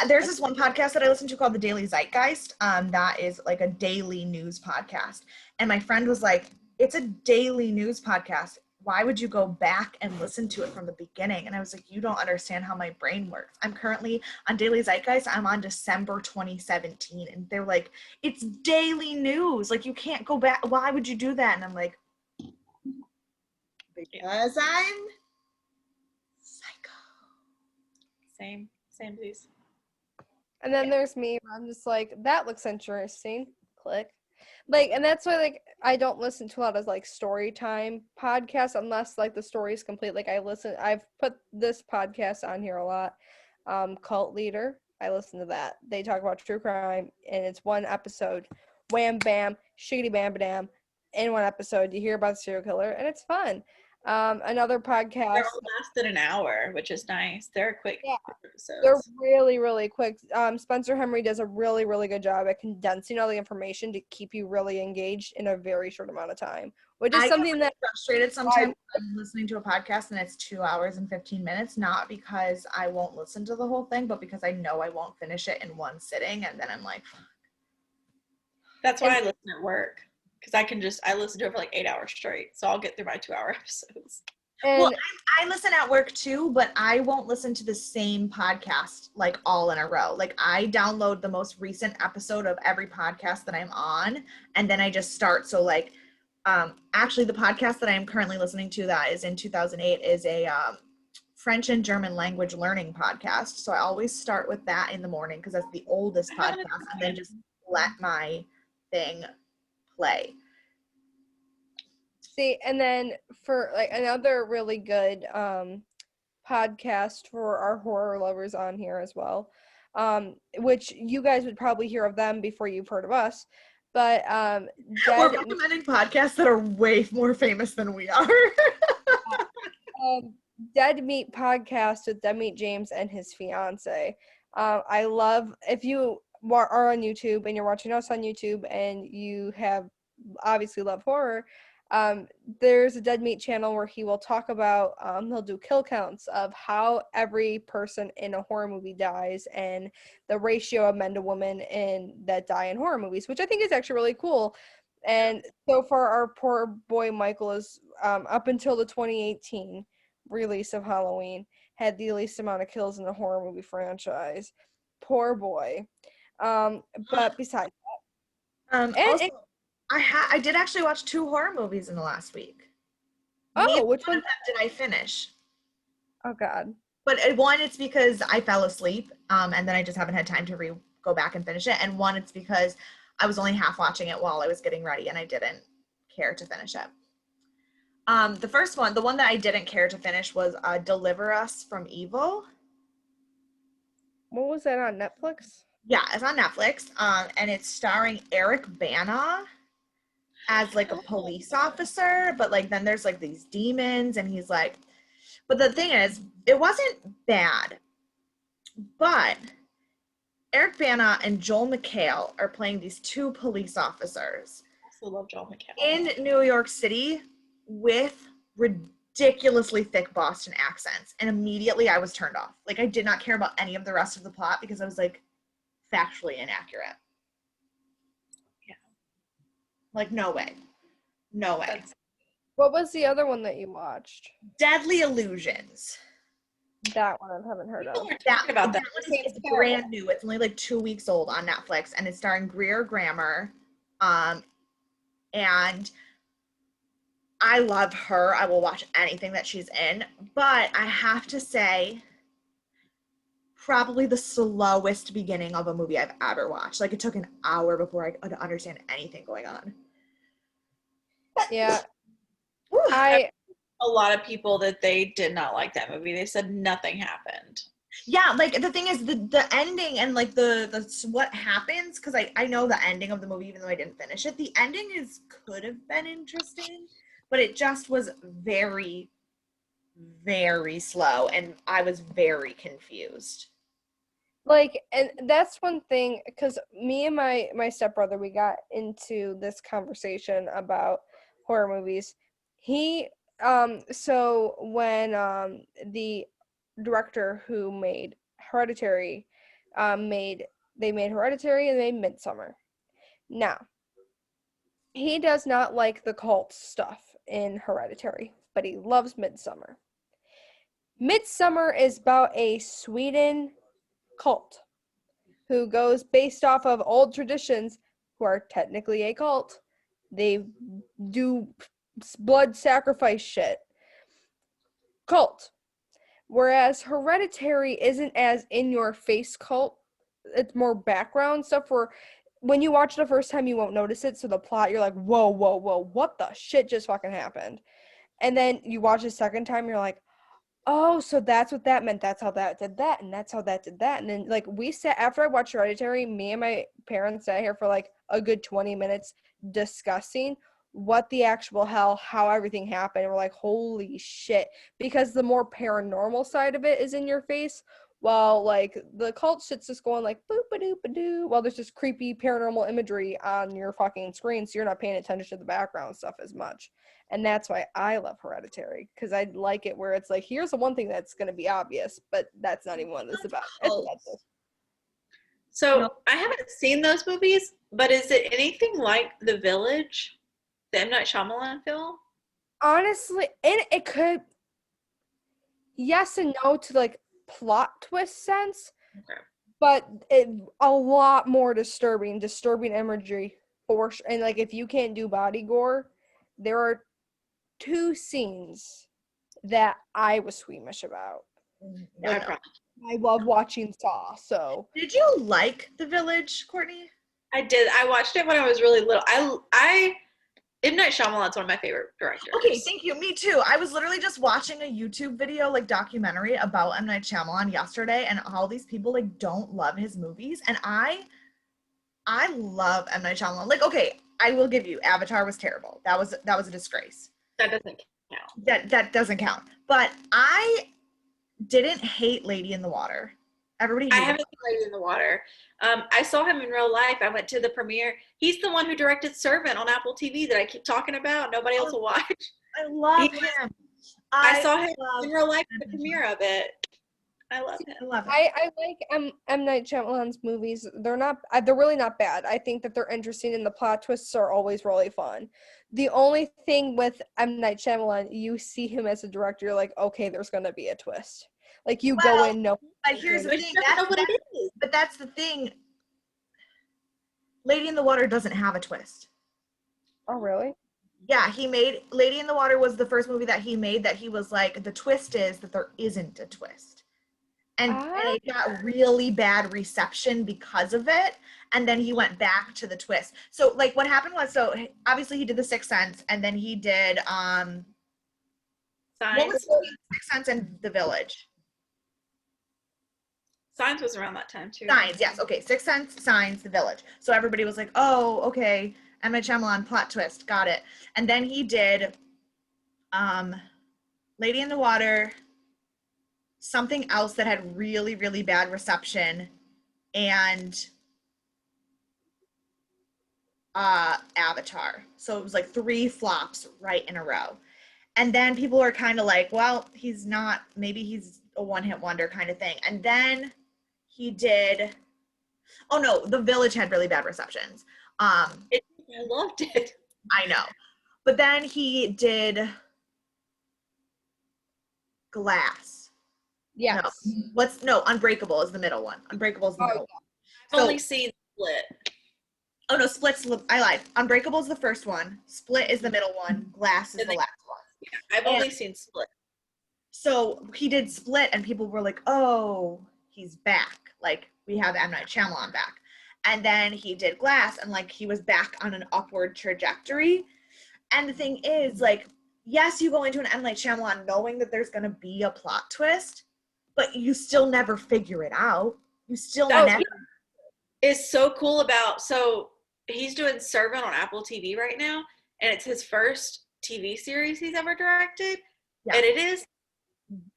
Speaker 1: There's this one podcast that I listen to called The Daily Zeitgeist. That is a daily news podcast. And my friend was like, it's a daily news podcast. Why would you go back and listen to it from the beginning? And I was like, you don't understand how my brain works. I'm currently on Daily Zeitgeist. I'm on December 2017. And they're like, it's daily news. You can't go back. Why would you do that? And I'm like, because I'm psycho.
Speaker 3: Same, please.
Speaker 2: And then there's me, where I'm just like, that looks interesting. Click. Like, and that's why, like, I don't listen to a lot of, like, story time podcasts unless, like, the story is complete. Like, I've put this podcast on here a lot. Cult Leader. I listen to that. They talk about true crime, and it's one episode. Wham, bam, shiggity, bam, bam. In one episode, you hear about the serial killer, and it's fun. Another podcast.
Speaker 3: They're all lasted an hour, which is nice. They're quick episodes.
Speaker 2: They're really, really quick. Spencer Henry does a really, really good job at condensing all the information to keep you really engaged in a very short amount of time, which is something that
Speaker 1: frustrated sometimes. I'm listening to a podcast and it's 2 hours and 15 minutes, not because I won't listen to the whole thing, but because I know I won't finish it in one sitting, and then I'm like, fuck.
Speaker 3: That's why I listen at work. Because I listen to it for like 8 hours straight. So I'll get through my 2-hour episodes.
Speaker 1: Well, I listen at work too, but I won't listen to the same podcast like all in a row. Like, I download the most recent episode of every podcast that I'm on, and then I just start. So like, actually the podcast that I am currently listening to that is in 2008 is a French and German language learning podcast. So I always start with that in the morning because that's the oldest podcast, and then just let my thing play.
Speaker 2: See, and then for like another really good podcast for our horror lovers on here as well, which you guys would probably hear of them before you've heard of us, but
Speaker 1: we're recommending podcasts that are way more famous than we are.
Speaker 2: Dead Meat Podcast with Dead Meat James and his fiance. I love, if you are on YouTube and you're watching us on YouTube and you have obviously love horror, there's a Dead Meat channel where he will talk about, he'll do kill counts of how every person in a horror movie dies and the ratio of men to women that die in horror movies, which I think is actually really cool. And so far, our poor boy Michael is, up until the 2018 release of Halloween, had the least amount of kills in the horror movie franchise. Poor boy. But besides that,
Speaker 1: also, I did actually watch 2 horror movies in the last week.
Speaker 2: Oh, which one
Speaker 1: did I finish?
Speaker 2: Oh God!
Speaker 1: But one, it's because I fell asleep, and then I just haven't had time to go back and finish it. And one, it's because I was only half watching it while I was getting ready, and I didn't care to finish it. The first one, the one that I didn't care to finish, was "Deliver Us from Evil."
Speaker 2: What was that on Netflix?
Speaker 1: Yeah, it's on Netflix, and it's starring Eric Bana as like a police officer, but like then there's like these demons, and he's like, but the thing is, it wasn't bad, but Eric Bana and Joel McHale are playing these 2 police officers.
Speaker 3: I also love Joel McHale.
Speaker 1: In New York City with ridiculously thick Boston accents, and immediately I was turned off. Like, I did not care about any of the rest of the plot because I was like, factually inaccurate.
Speaker 3: Yeah.
Speaker 1: Like, no way.
Speaker 2: What was the other one that you watched?
Speaker 1: Deadly Illusions.
Speaker 2: That one I haven't heard of.
Speaker 1: That it's brand new. It's only like 2 weeks old on Netflix, and it's starring Greer Grammer. And I love her. I will watch anything that she's in. But I have to say, probably the slowest beginning of a movie I've ever watched. Like, it took an hour before I could understand anything going on.
Speaker 2: Yeah.
Speaker 3: A lot of people that they did not like that movie. They said nothing happened.
Speaker 1: Yeah, like, the thing is, the ending and like the what happens, because I know the ending of the movie even though I didn't finish it. The ending could have been interesting, but it just was very, very slow, and I was very confused.
Speaker 2: Like, and that's one thing, because me and my stepbrother, we got into this conversation about horror movies. So when the director who made Hereditary made Hereditary and they made Midsommar. Now, he does not like the cult stuff in Hereditary, but he loves Midsommar. Midsommar is about a Sweden cult who goes based off of old traditions, who are technically a cult. They do blood sacrifice shit. Cult. Whereas Hereditary isn't as in your face cult. It's more background stuff where when you watch it the first time, you won't notice it. So the plot, you're like, whoa, whoa, whoa, what the shit just fucking happened? And then you watch the second time, you're like, oh, so that's what that meant. That's how that did that, and that's how that did that. And then, like, we sat, after I watched Hereditary, me and my parents sat here for, like, a good 20 minutes discussing what the actual hell, how everything happened. And we're like, holy shit. Because the more paranormal side of it is in your face, while, like, the cult shit's just going, like, boop-a-doop-a-doo, while there's just creepy paranormal imagery on your fucking screen, so you're not paying attention to the background stuff as much. And that's why I love Hereditary, because I like it where it's like, here's the one thing that's going to be obvious, but that's not even what it's about.
Speaker 3: So I haven't seen those movies, but is it anything like The Village, the M. Night Shyamalan film?
Speaker 2: Honestly, it could, yes and no to, like, plot twist sense,
Speaker 3: Okay.
Speaker 2: but a lot more disturbing imagery for sure. And, like, if you can't do body gore, there are 2 scenes that I was squeamish about.
Speaker 3: Like,
Speaker 2: I love watching Saw, so.
Speaker 1: Did you like The Village, Courtney?
Speaker 3: I did. I watched it when I was really little. M. Night Shyamalan's one of my favorite directors.
Speaker 1: Okay, thank you. Me too. I was literally just watching a YouTube video, like, documentary about M. Night Shyamalan yesterday, and all these people, like, don't love his movies, and I love M. Night Shyamalan. Like, okay, I will give you, Avatar was terrible. That was a disgrace.
Speaker 3: That doesn't count.
Speaker 1: That doesn't count. But I didn't hate Lady in the Water. Everybody hated
Speaker 3: I haven't seen Lady in the Water. I saw him in real life. I went to the premiere. He's the one who directed Servant on Apple TV that I keep talking about. Nobody else will watch.
Speaker 1: I love him.
Speaker 3: I saw him in real life at the premiere of it. I love him.
Speaker 1: I love him.
Speaker 2: I like M. Night Shyamalan's movies. They're really not bad. I think that they're interesting, and the plot twists are always really fun. The only thing with M. Night Shyamalan, you see him as a director, you're like, okay, there's gonna be a twist. Like, you go in, no.
Speaker 1: But here's the thing.
Speaker 3: But
Speaker 1: that's the thing. Lady in the Water doesn't have a twist.
Speaker 2: Oh, really?
Speaker 1: Yeah, he made Lady in the Water was the first movie that he made that he was like, the twist is that there isn't a twist. And it got really bad reception because of it. And then he went back to the twist. So, like, what happened was, so obviously he did The Sixth Sense, and then he did
Speaker 3: Signs.
Speaker 1: what was The Sixth Sense and The Village?
Speaker 3: Signs was around that time too.
Speaker 1: Signs, yes. Okay, Sixth Sense, Signs, The Village. So everybody was like, oh, okay, M. Night Shyamalan, plot twist, got it. And then he did Lady in the Water, something else that had really, really bad reception, and Avatar. So it was like 3 flops right in a row. And then people are kind of like, well, maybe he's a one-hit wonder kind of thing. And then he did, oh no, The Village had really bad receptions.
Speaker 3: I loved it.
Speaker 1: I know. But then he did Glass.
Speaker 2: Yes.
Speaker 1: No, Unbreakable is the middle one. Unbreakable is the middle one.
Speaker 3: I've only seen Split.
Speaker 1: Oh no, I lied. Unbreakable is the first one. Split is the middle one. Glass is the last one.
Speaker 3: Yeah, I've only seen Split.
Speaker 1: So he did Split, and people were like, oh, he's back. Like, we have M. Night Shyamalan back. And then he did Glass, and, like, he was back on an upward trajectory. And the thing is, like, yes, you go into an M. Night Shyamalan knowing that there's going to be a plot twist, but you still never figure it out. You still never.
Speaker 3: It's so cool so he's doing Servant on Apple TV right now, and it's his first TV series he's ever directed. Yeah. And it is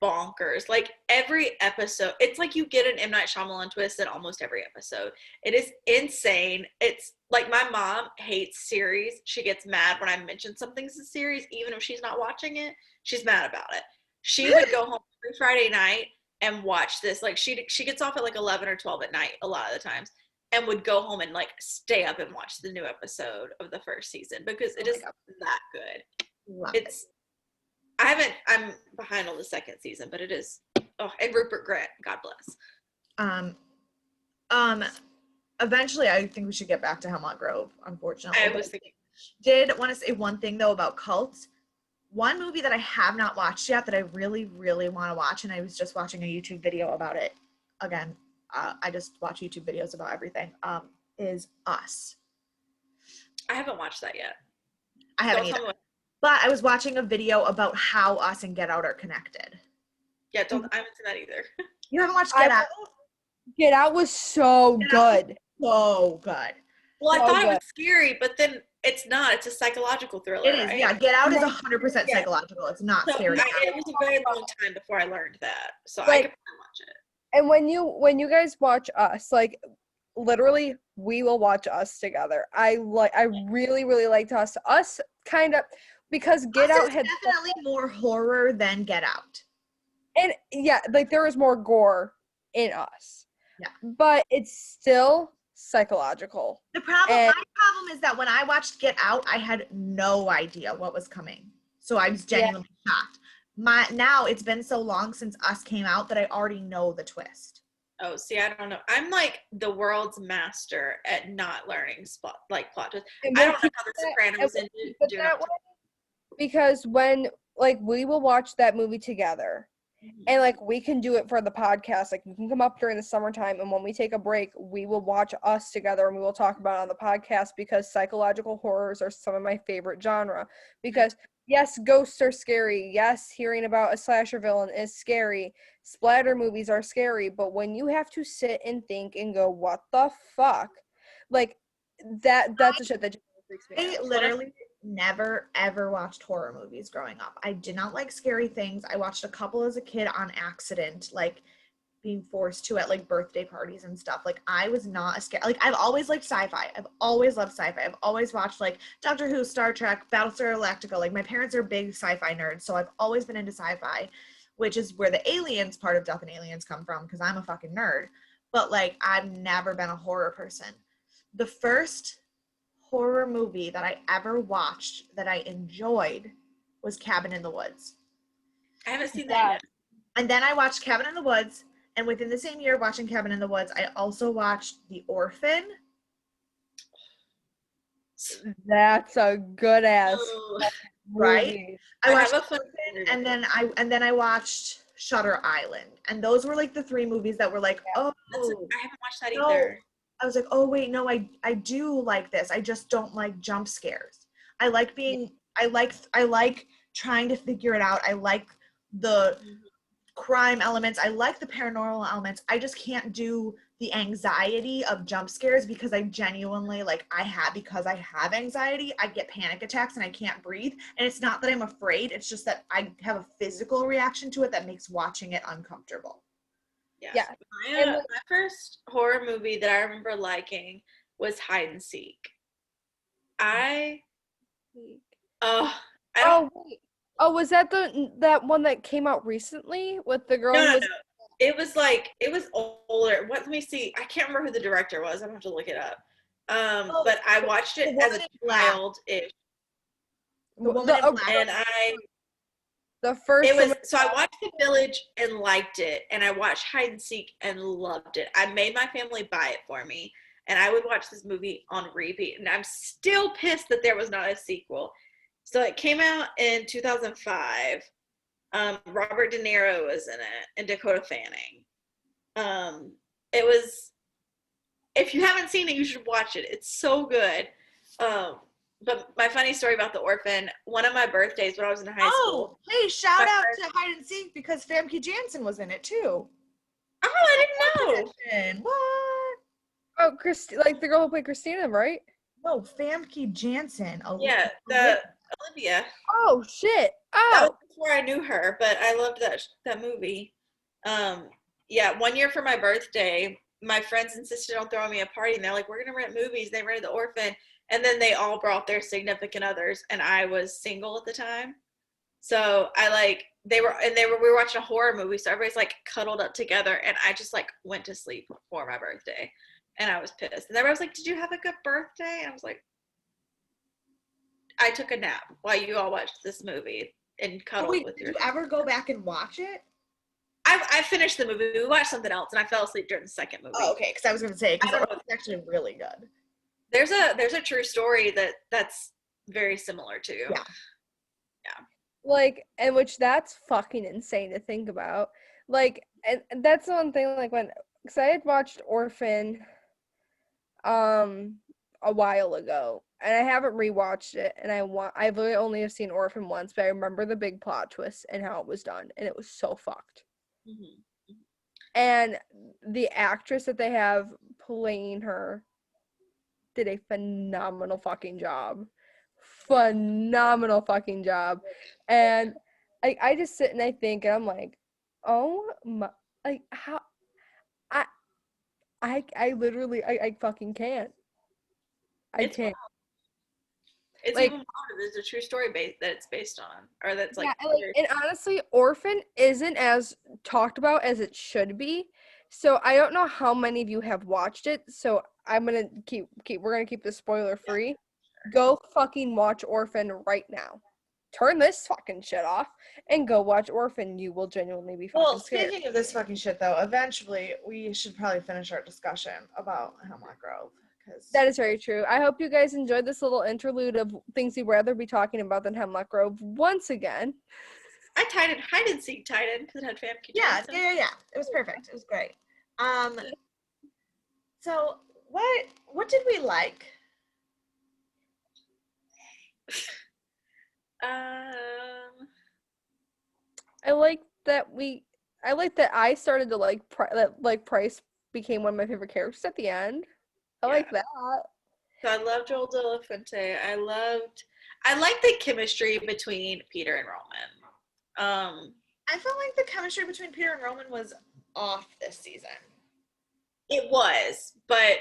Speaker 3: bonkers. Like, every episode, it's like you get an M. Night Shyamalan twist in almost every episode. It is insane. It's like, my mom hates series. She gets mad when I mention something's a series, even if she's not watching it. She's mad about it. She would go home every Friday night and watch this. Like, she gets off at like 11 or 12 at night a lot of the times, and would go home and, like, stay up and watch the new episode of the first season because it is that good. I'm behind on the second season, but it is. Oh, and Rupert Grint, God bless.
Speaker 1: Eventually, I think we should get back to Hemlock Grove, unfortunately.
Speaker 3: I was thinking.
Speaker 1: Did want to say one thing, though, about cults. One movie that I have not watched yet that I really, really want to watch, and I was just watching a YouTube video about it. Again, I just watch YouTube videos about everything. is Us.
Speaker 3: I haven't watched that yet.
Speaker 1: I haven't either. But I was watching a video about how Us and Get Out are connected.
Speaker 3: Yeah, I haven't seen that either.
Speaker 1: You haven't watched Get Out?
Speaker 2: Get Out was so good.
Speaker 1: So good.
Speaker 3: Well, I thought it was scary, but then it's not. It's a psychological thriller.
Speaker 1: It is,
Speaker 3: right?
Speaker 1: yeah. Get Out is 100% psychological. It's not scary.
Speaker 3: It was a very long time before I learned that, so I could probably watch it.
Speaker 2: And when you guys watch Us, like literally, we will watch Us together. I really really liked Us. Us kind of because Get Out had
Speaker 1: definitely more horror than Get Out.
Speaker 2: And yeah, like there was more gore in Us.
Speaker 1: Yeah.
Speaker 2: But it's still psychological.
Speaker 1: My problem is that when I watched Get Out, I had no idea what was coming. So I was genuinely shocked. Now it's been so long since Us came out that I already know the twist.
Speaker 3: Oh, see, I don't know. I'm like the world's master at not learning plot twists. I don't know how The Sopranos ended.
Speaker 2: Because when like we will watch that movie together. And like we can do it for the podcast. Like you can come up during the summertime, and when we take a break, we will watch Us together, and we will talk about it on the podcast because psychological horrors are some of my favorite genre. Because yes, ghosts are scary. Yes, hearing about a slasher villain is scary. Splatter movies are scary. But when you have to sit and think and go, "What the fuck?" Like that's the shit that just freaks me out.
Speaker 1: I literally never ever watched horror movies growing up. I did not like scary things. I watched a couple as a kid on accident, like being forced to at like birthday parties and stuff. Like I was not a scary, like I've always liked sci-fi. I've always loved sci-fi. I've always watched like Doctor Who, Star Trek, Battlestar Galactica. Like my parents are big sci-fi nerds, so I've always been into sci-fi, which is where the aliens part of Death and Aliens come from because I'm a fucking nerd. But like I've never been a horror person. The first horror movie that I ever watched that I enjoyed was Cabin in the Woods.
Speaker 3: I haven't seen that yet.
Speaker 1: And then I watched Cabin in the Woods, and within the same year watching Cabin in the Woods, I also watched The Orphan.
Speaker 2: That's a good ass
Speaker 1: right? I watched Orphan, and then I watched Shutter Island, and those were like the three movies that were like, I
Speaker 3: haven't watched that either.
Speaker 1: I was like, oh wait, no, I do like this. I just don't like jump scares. I like trying to figure it out. I like the crime elements. I like the paranormal elements. I just can't do the anxiety of jump scares because I genuinely because I have anxiety, I get panic attacks and I can't breathe. And it's not that I'm afraid. It's just that I have a physical reaction to it that makes watching it uncomfortable.
Speaker 3: Yeah. My first horror movie that I remember liking was Hide and Seek.
Speaker 2: Was that that one that came out recently with the girl?
Speaker 3: No. It was older. Let me see. I can't remember who the director was. I'm gonna have to look it up. But I watched it as a child-ish. So I watched The Village and liked it, and I watched Hide and Seek and loved it. I made my family buy it for me, and I would watch this movie on repeat, and I'm still pissed that there was not a sequel. So it came out in 2005. Robert De Niro was in it, and Dakota Fanning. It was, if you haven't seen it, you should watch it. It's so good. But my funny story about The Orphan, one of my birthdays when I was in high school.
Speaker 1: Hey, shout out to Hide and Seek because Famke Janssen was in it too.
Speaker 3: Oh, I didn't know.
Speaker 1: What?
Speaker 2: Oh, like the girl who played Christina, right?
Speaker 1: No, Famke Janssen.
Speaker 3: Yeah, Olivia.
Speaker 2: Oh, shit.
Speaker 3: That was before I knew her, but I loved that movie. Yeah, one year for my birthday, my friends insisted on throwing me a party, and they're like, we're going to rent movies. They rented The Orphan. And then they all brought their significant others, and I was single at the time. So we were watching a horror movie, so everybody's like cuddled up together, and I just like went to sleep for my birthday, and I was pissed. And everybody was like, "Did you have a good birthday?" And I was like, "I took a nap while you all watched this movie and cuddled with your."
Speaker 1: Did you ever go back and watch it?
Speaker 3: I finished the movie. We watched something else, and I fell asleep during the second movie.
Speaker 1: Oh, okay, because I was going to say because it's actually really good.
Speaker 3: There's a true story that's very similar to.
Speaker 1: Yeah.
Speaker 2: Like, and which that's fucking insane to think about. Like, and that's the one thing, like, because I had watched Orphan, a while ago, and I haven't rewatched it, and I've really only have seen Orphan once, but I remember the big plot twist and how it was done, and it was so fucked.
Speaker 3: Mm-hmm.
Speaker 2: And the actress that they have playing her did a phenomenal fucking job. Phenomenal fucking job. And I just sit and I think, and I'm like, oh my, like, how, I I literally I fucking can't. I
Speaker 3: It's
Speaker 2: can't.
Speaker 3: It's
Speaker 2: Like,
Speaker 3: even wilder. There's a true story that it's based on, or that's
Speaker 2: yeah,
Speaker 3: like.
Speaker 2: and honestly, Orphan isn't as talked about as it should be. So I don't know how many of you have watched it. So I'm gonna we're gonna keep this spoiler free. Go fucking watch Orphan right now. Turn this fucking shit off and go watch Orphan. You will genuinely be fucking
Speaker 1: Well,
Speaker 2: scared.
Speaker 1: speaking of this fucking shit, though, eventually we should probably finish our discussion about Hemlock Grove.
Speaker 2: That is very true. I hope you guys enjoyed this little interlude of things you'd rather be talking about than Hemlock Grove once again.
Speaker 3: I hide and seek tied in because it had Famke Janssen.
Speaker 1: Yeah. It was perfect. It was great. So what did we like?
Speaker 2: I like that I started to like that Price became one of my favorite characters at the end. I like that.
Speaker 3: So I loved Joel De La Fuente. I liked the chemistry between Peter and Roman.
Speaker 1: I felt like the chemistry between Peter and Roman was off this season.
Speaker 3: It was, but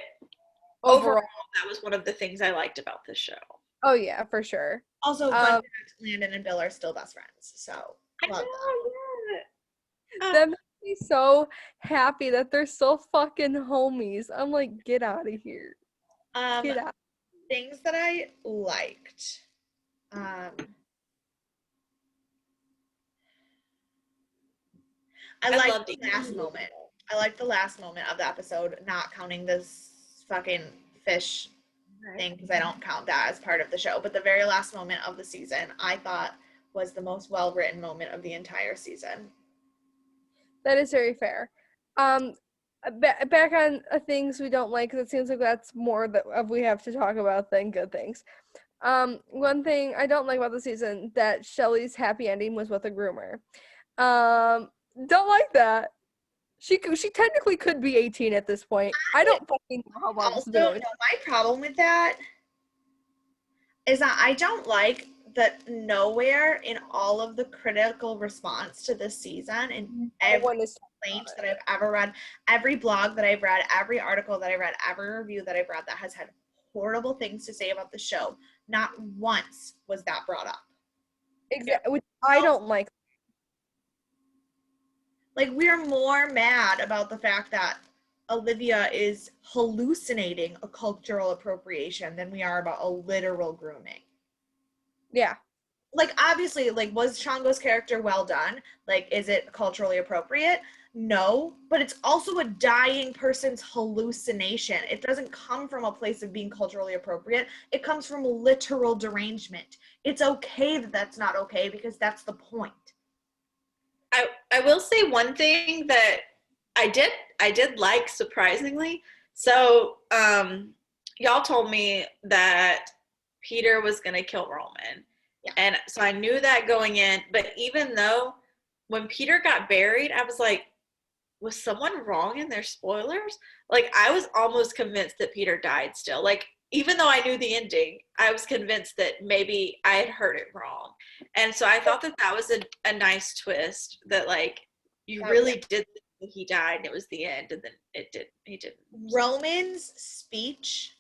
Speaker 3: overall that was one of the things I liked about this show.
Speaker 2: Oh yeah, for sure.
Speaker 1: Also, Landon and Bill are still best friends, so
Speaker 3: I know, yeah.
Speaker 2: That makes me so happy that they're so fucking homies. I'm like, get out of here. Get out.
Speaker 1: Things that I liked. I liked the last moment. I liked the last moment of the episode, not counting this fucking fish thing because I don't count that as part of the show. But the very last moment of the season, I thought was the most well-written moment of the entire season.
Speaker 2: That is very fair. Back on things we don't like, because it seems like that's more that we have to talk about than good things. One thing I don't like about the season, that Shelley's happy ending was with a groomer. Don't like that. She technically could be 18 at this point. I don't fucking know how long it's been.
Speaker 1: My problem with that is that I don't like that nowhere in all of the critical response to this season and every complaint that I've ever read, every blog that I've read, every article that I read, every review that I've read that has had horrible things to say about the show, not once was that brought up.
Speaker 2: Exactly, which I don't like.
Speaker 1: Like, we're more mad about the fact that Olivia is hallucinating a cultural appropriation than we are about a literal grooming.
Speaker 2: Yeah.
Speaker 1: Like, obviously, like, was Chongo's character well done? Like, is it culturally appropriate? No, but it's also a dying person's hallucination. It doesn't come from a place of being culturally appropriate. It comes from literal derangement. It's okay that that's not okay because that's the point.
Speaker 3: I will say one thing that I did like, surprisingly. So y'all told me that Peter was gonna kill Roman. Yeah. And so I knew that going in, but even though when Peter got buried, I was like, was someone wrong in their spoilers? Like, I was almost convinced that Peter died still. Like, even though I knew the ending, I was convinced that maybe I had heard it wrong. And so I thought that was a nice twist, that like you really did think he died and it was the end, and then he didn't.
Speaker 1: Roman's speech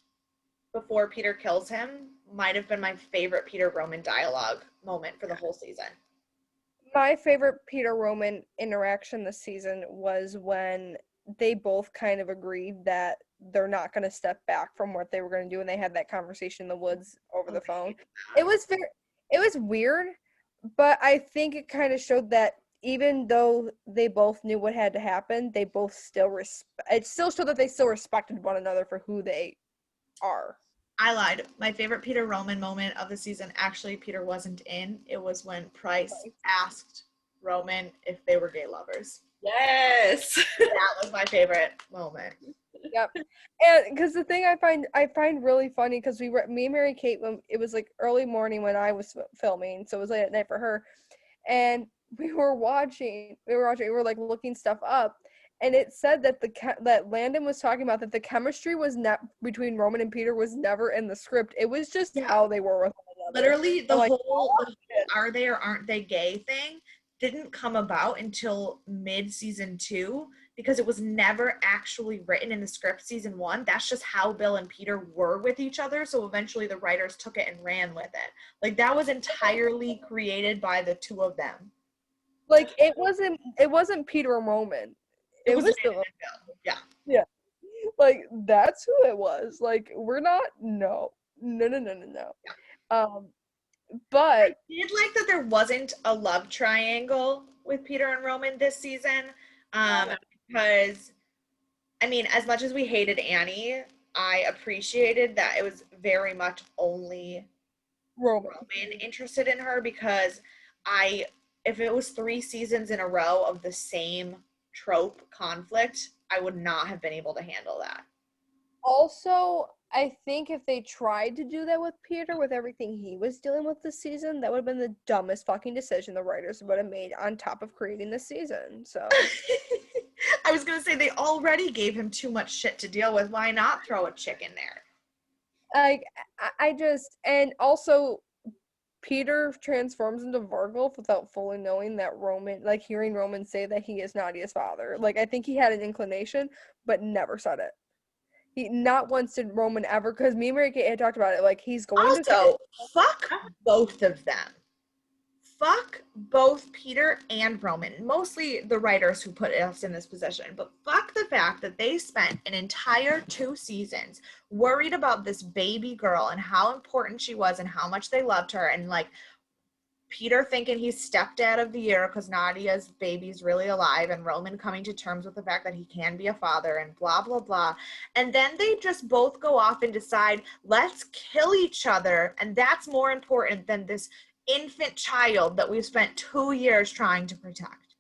Speaker 1: before Peter kills him might have been my favorite Peter Roman dialogue moment for the whole season.
Speaker 2: My favorite Peter Roman interaction this season was when they both kind of agreed that they're not going to step back from what they were going to do, and they had that conversation in the woods over the phone. It was weird, but I think it kind of showed that even though they both knew what had to happen, they both it still showed that they still respected one another for who they are.
Speaker 1: I lied. My favorite Peter Roman moment of the season, actually, Peter wasn't in. It was when Price asked Roman if they were gay lovers.
Speaker 3: Yes.
Speaker 1: That was my favorite moment.
Speaker 2: Yep. And because the thing I find really funny, because me and Mary Kate, when it was like early morning when I was filming, so it was late at night for her, and we were like looking stuff up, and it said that that Landon was talking about that the chemistry was not between Roman and Peter was never in the script. It was just how they were with one another.
Speaker 1: Literally, the
Speaker 2: like,
Speaker 1: whole are they or aren't they gay thing didn't come about until mid-season 2 because it was never actually written in the script season 1. That's just how Bill and Peter were with each other, so eventually the writers took it and ran with it. Like, that was entirely created by the two of them.
Speaker 2: Like, it wasn't Peter and Roman. It was Bill.
Speaker 1: Yeah.
Speaker 2: Yeah. Like, that's who it was. Like, we're not no.
Speaker 1: Yeah.
Speaker 2: But
Speaker 1: I did like that there wasn't a love triangle with Peter and Roman this season. Because, I mean, as much as we hated Annie, I appreciated that it was very much only Roman interested in her, because if it was 3 seasons in a row of the same trope conflict, I would not have been able to handle that.
Speaker 2: Also, I think if they tried to do that with Peter, with everything he was dealing with this season, that would have been the dumbest fucking decision the writers would have made on top of creating this season. So
Speaker 1: I was going to say, they already gave him too much shit to deal with. Why not throw a chick in there?
Speaker 2: Like, and also Peter transforms into Vargulf without fully knowing that Roman, like hearing Roman say that he is Nadia's father. Like, I think he had an inclination, but never said it. He not once did Roman ever, because me and Mary Kate had talked about it. Like, he's going
Speaker 1: also, fuck both of them. Fuck both Peter and Roman. Mostly the writers who put us in this position, but fuck the fact that they spent an entire 2 seasons worried about this baby girl and how important she was and how much they loved her, and like Peter thinking he's stepdad of the year because Nadia's baby's really alive, and Roman coming to terms with the fact that he can be a father, and blah, blah, blah. And then they just both go off and decide, let's kill each other, and that's more important than this infant child that we've spent 2 years trying to protect.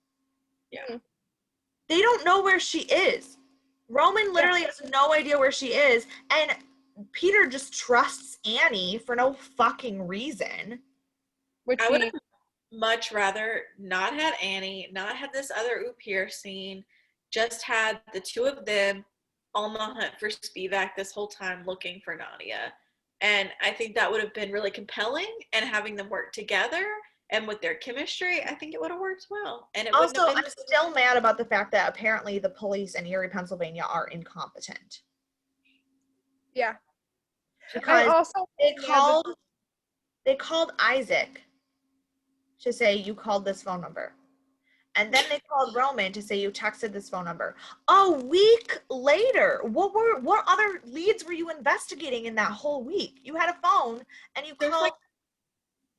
Speaker 3: Yeah.
Speaker 1: They don't know where she is. Roman literally has no idea where she is, and Peter just trusts Annie for no fucking reason.
Speaker 3: Which I would have much rather not had Annie, not had this other Oupir scene, just had the two of them on the hunt for Spivak this whole time looking for Nadia. And I think that would have been really compelling, and having them work together and with their chemistry, I think it would have worked well. And it
Speaker 1: also, I'm still mad about the fact that apparently the police in Erie, Pennsylvania are incompetent.
Speaker 2: Yeah.
Speaker 1: Because they called Isaac to say, you called this phone number. And then they called Roman to say, you texted this phone number. A week later, what other leads were you investigating in that whole week? You had a phone and
Speaker 3: There's called like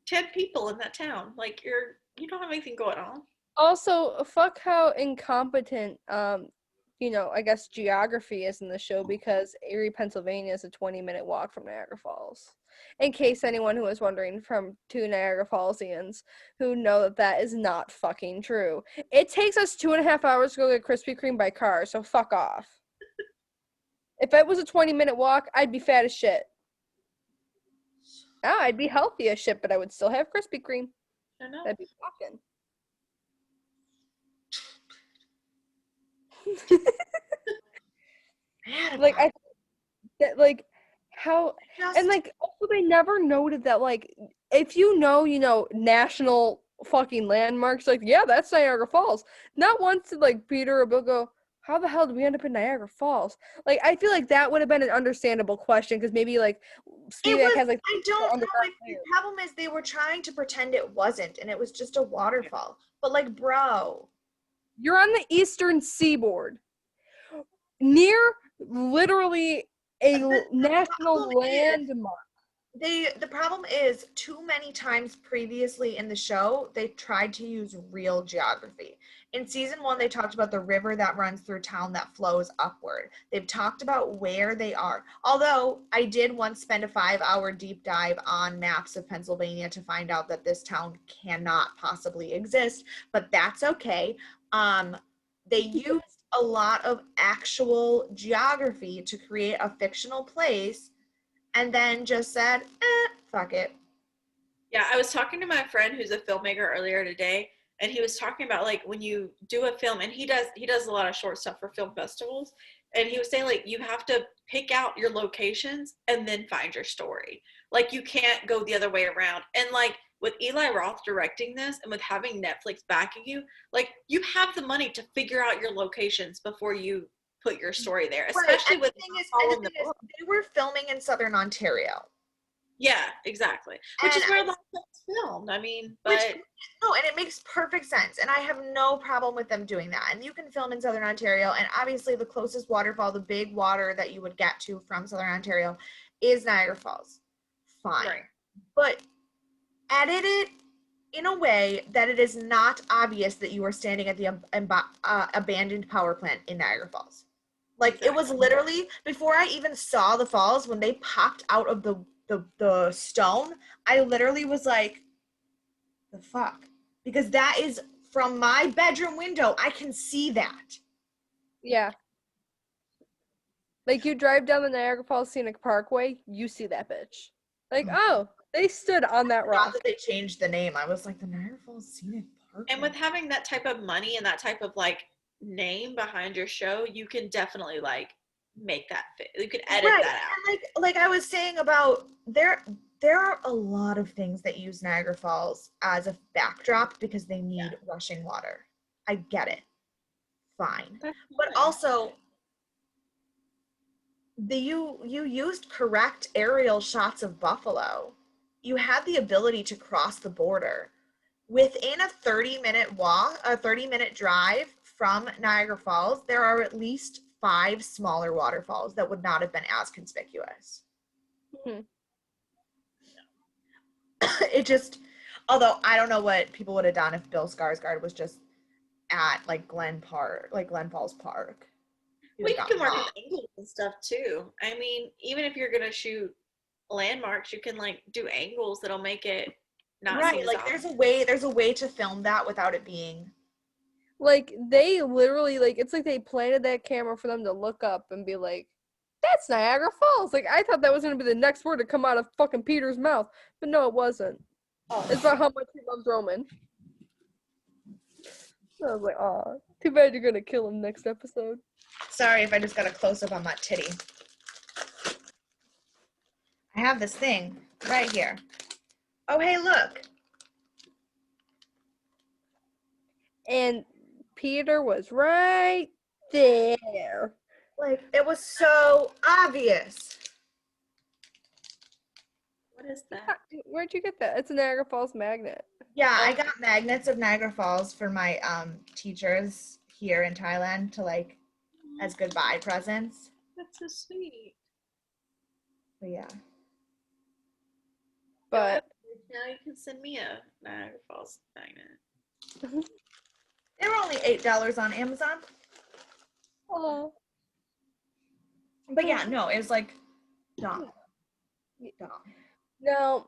Speaker 3: 10 people in that town. Like, you don't have anything going on.
Speaker 2: Also, fuck how incompetent I guess geography is in the show, because Erie, Pennsylvania is a 20-minute walk from Niagara Falls. In case anyone who is wondering, from two Niagara Fallsians who know that is not fucking true. It takes us 2.5 hours to go get Krispy Kreme by car, so fuck off. If it was a 20-minute walk, I'd be fat as shit. Now I'd be healthy as shit, but I would still have Krispy Kreme.
Speaker 3: I know.
Speaker 2: That'd be fucking. And like, also they never noted that, like, if you know national fucking landmarks, like, yeah, that's Niagara Falls. Not once did like Peter or Bill go, how the hell did we end up in Niagara Falls? Like, I feel like that would have been an understandable question, because maybe like Spivak has like,
Speaker 1: I don't know. The problem is they were trying to pretend it wasn't, and it was just a waterfall. But like, bro,
Speaker 2: you're on the eastern seaboard, near literally a national landmark.
Speaker 1: The problem is, too many times previously in the show, they tried to use real geography. In season 1, they talked about the river that runs through town that flows upward. They've talked about where they are. Although I did once spend a 5-hour deep dive on maps of Pennsylvania to find out that this town cannot possibly exist, but that's okay. They used a lot of actual geography to create a fictional place and then just said, fuck it.
Speaker 3: Yeah, I was talking to my friend who's a filmmaker earlier today, and he was talking about like when you do a film, and he does a lot of short stuff for film festivals, and he was saying like you have to pick out your locations and then find your story. Like you can't go the other way around. And like with Eli Roth directing this and with having Netflix backing you, like you have the money to figure out your locations before you put your story there, especially with
Speaker 1: following the book. They were filming in Southern Ontario.
Speaker 3: Yeah, exactly. Which is where a lot of it's filmed. I mean, but
Speaker 1: no, and it makes perfect sense. And I have no problem with them doing that. And you can film in Southern Ontario. And obviously the closest waterfall, the big water that you would get to from Southern Ontario is Niagara Falls. Fine. Right. But edit it in a way that it is not obvious that you are standing at the abandoned power plant in Niagara Falls. Like exactly. It was literally, before I even saw the falls, when they popped out of the stone, I literally was like, the fuck? Because that is from my bedroom window, I can see that.
Speaker 2: Yeah. Like you drive down the Niagara Falls Scenic Parkway, you see that bitch. Like, oh, they stood on that rock.
Speaker 1: Not that they changed the name. I was like, the Niagara Falls Scenic Parkway.
Speaker 3: And with having that type of money and that type of like name behind your show, you can definitely like make that fit. You can edit that out.
Speaker 1: And like I was saying about there are a lot of things that use Niagara Falls as a backdrop because they need rushing water. I get it. Fine. But also you used correct aerial shots of Buffalo. You had the ability to cross the border. Within a 30-minute drive from Niagara Falls, there are at least 5 smaller waterfalls that would not have been as conspicuous. Mm-hmm. It just, although I don't know what people would have done if Bill Skarsgård was just at like Glen Falls Park.
Speaker 3: Well, you can work with angles and stuff too. I mean, even if you're gonna shoot landmarks, you can like do angles that'll make it not
Speaker 1: right. Like there's a way to film that without it being.
Speaker 2: Like they literally it's like they planted that camera for them to look up and be like, that's Niagara Falls. Like I thought that was gonna be the next word to come out of fucking Peter's mouth, but no, it wasn't. Oh. It's about how much he loves Roman. I was like, aw, too bad you're gonna kill him next episode.
Speaker 1: Sorry if I just got a close-up on that titty. I have this thing right here. Oh, hey, look.
Speaker 2: And Peter was right there.
Speaker 1: Like, it was so obvious.
Speaker 3: What is that?
Speaker 2: Where'd you get that? It's a Niagara Falls magnet.
Speaker 1: Yeah, I got magnets of Niagara Falls for my teachers here in Thailand to like as goodbye presents.
Speaker 3: That's so sweet.
Speaker 1: But yeah.
Speaker 2: But
Speaker 3: now you can send me a Niagara Falls magnet.
Speaker 1: They were only $8 on Amazon.
Speaker 2: Oh.
Speaker 1: But yeah, no, it was like dumb.
Speaker 2: Now,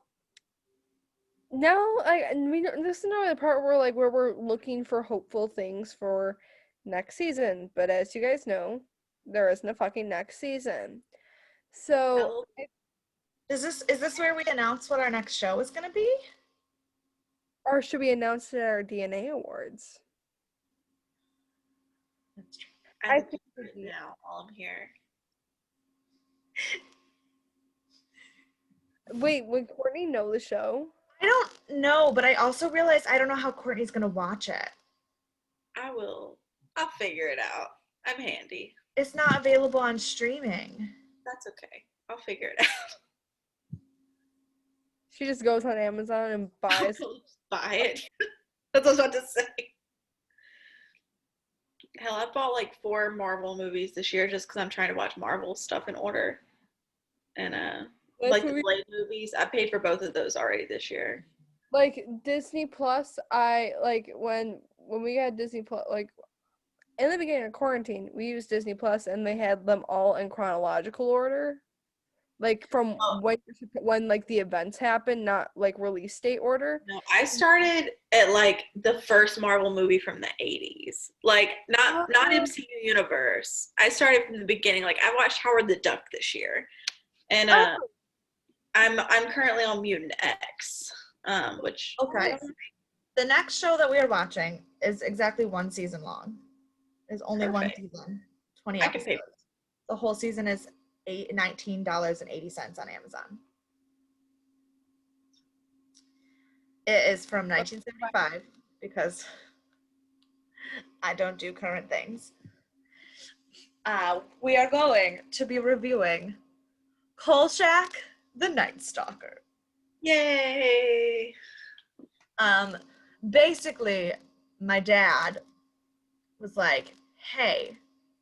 Speaker 2: this is another part where we're looking for hopeful things for next season. But as you guys know, there isn't a fucking next season. So,
Speaker 1: is this where we announce what our next show is gonna be?
Speaker 2: Or should we announce it at our DNA awards?
Speaker 3: That's true. I think now while I'm here.
Speaker 2: Wait, would Courtney know the show?
Speaker 1: I don't know, but I also realized I don't know how Courtney's gonna watch it.
Speaker 3: I will. I'll figure it out. I'm handy.
Speaker 1: It's not available on streaming.
Speaker 3: That's okay. I'll figure it out.
Speaker 2: She just goes on Amazon and buys.
Speaker 3: Buy it. That's what I was about to say. Hell, I bought like 4 Marvel movies this year just because I'm trying to watch Marvel stuff in order. And like the Blade movies, I paid for both of those already this year.
Speaker 2: Like Disney Plus, I like when we had Disney Plus, like in the beginning of quarantine, we used Disney Plus and they had them all in chronological order. Like from when like the events happen, not like release date order?
Speaker 3: No, I started at like the first Marvel movie from the 80s. Like not MCU universe. I started from the beginning. Like I watched Howard the Duck this year. And I'm currently on Mutant X. Which
Speaker 1: okay. The next show that we are watching is exactly 1 season long. It's only
Speaker 3: perfect.
Speaker 1: 1 season, 20 episodes. The whole season is $19.80 on Amazon. It is from 1975 because I don't do current things. We are going to be reviewing Kolchak the Night Stalker.
Speaker 3: Yay!
Speaker 1: Basically, my dad was like, hey,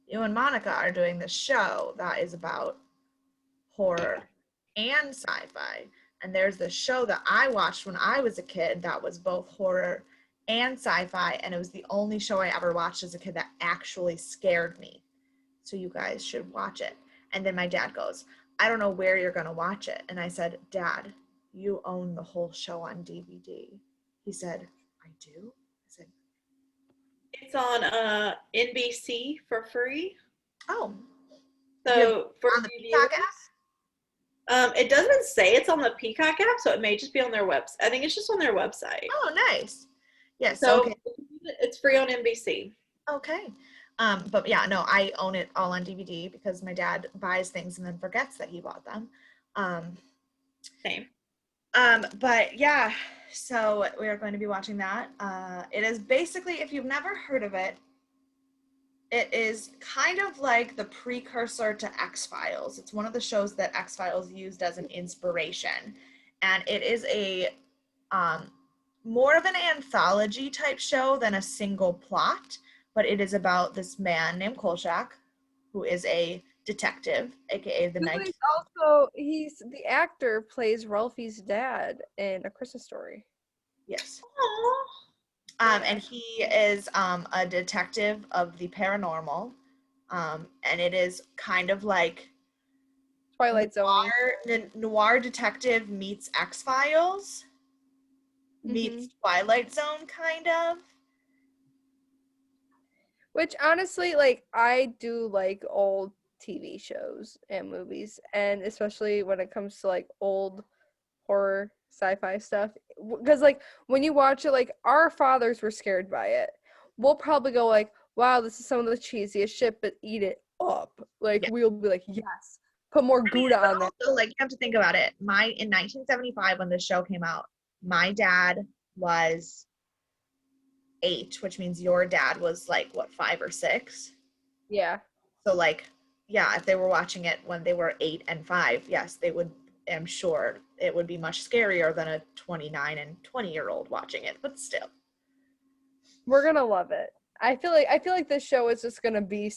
Speaker 1: you and Monica are doing this show that is about horror and sci-fi. And there's this show that I watched when I was a kid that was both horror and sci-fi, and it was the only show I ever watched as a kid that actually scared me. So you guys should watch it. And then my dad goes, I don't know where you're going to watch it. And I said, Dad, you own the whole show on DVD. He said, I do? I said,
Speaker 3: it's on NBC for free.
Speaker 1: oh.
Speaker 3: So for
Speaker 1: on the Peacock
Speaker 3: app? It doesn't say it's on the Peacock app, so it may just be on their website. I think it's just on their website.
Speaker 1: Oh, nice. Yes.
Speaker 3: So
Speaker 1: okay.
Speaker 3: It's free on NBC.
Speaker 1: Okay. But yeah, no, I own it all on DVD because my dad buys things and then forgets that he bought them.
Speaker 3: Same.
Speaker 1: But yeah, so we are going to be watching that. It is basically, if you've never heard of it, it is kind of like the precursor to X-Files. It's one of the shows that X-Files used as an inspiration. And it is a more of an anthology type show than a single plot, but it is about this man named Kolchak, who is a detective, aka the night.
Speaker 2: He's the actor plays Ralphie's dad in A Christmas Story.
Speaker 1: Yes. And he is a detective of the paranormal, and it is kind of like
Speaker 2: Twilight Zone.
Speaker 1: Noir detective meets X-Files meets Twilight Zone, kind of.
Speaker 2: Which honestly, like, I do like old TV shows and movies, and especially when it comes to like old horror sci-fi stuff, because like when you watch it, like our fathers were scared by it. We'll probably go like, wow, this is some of the cheesiest shit, but eat it up. Like we'll be like, yes, put more Gouda on that.
Speaker 1: Also, like, you have to think about it. In 1975 when the show came out, my dad was 8, which means your dad was like what, 5 or 6?
Speaker 2: Yeah.
Speaker 1: So like, yeah, if they were watching it when they were 8 and 5, yes, they would. I'm sure it would be much scarier than a 29 and 20-year-old watching it, but still.
Speaker 2: We're gonna love it. I feel like this show is just gonna be,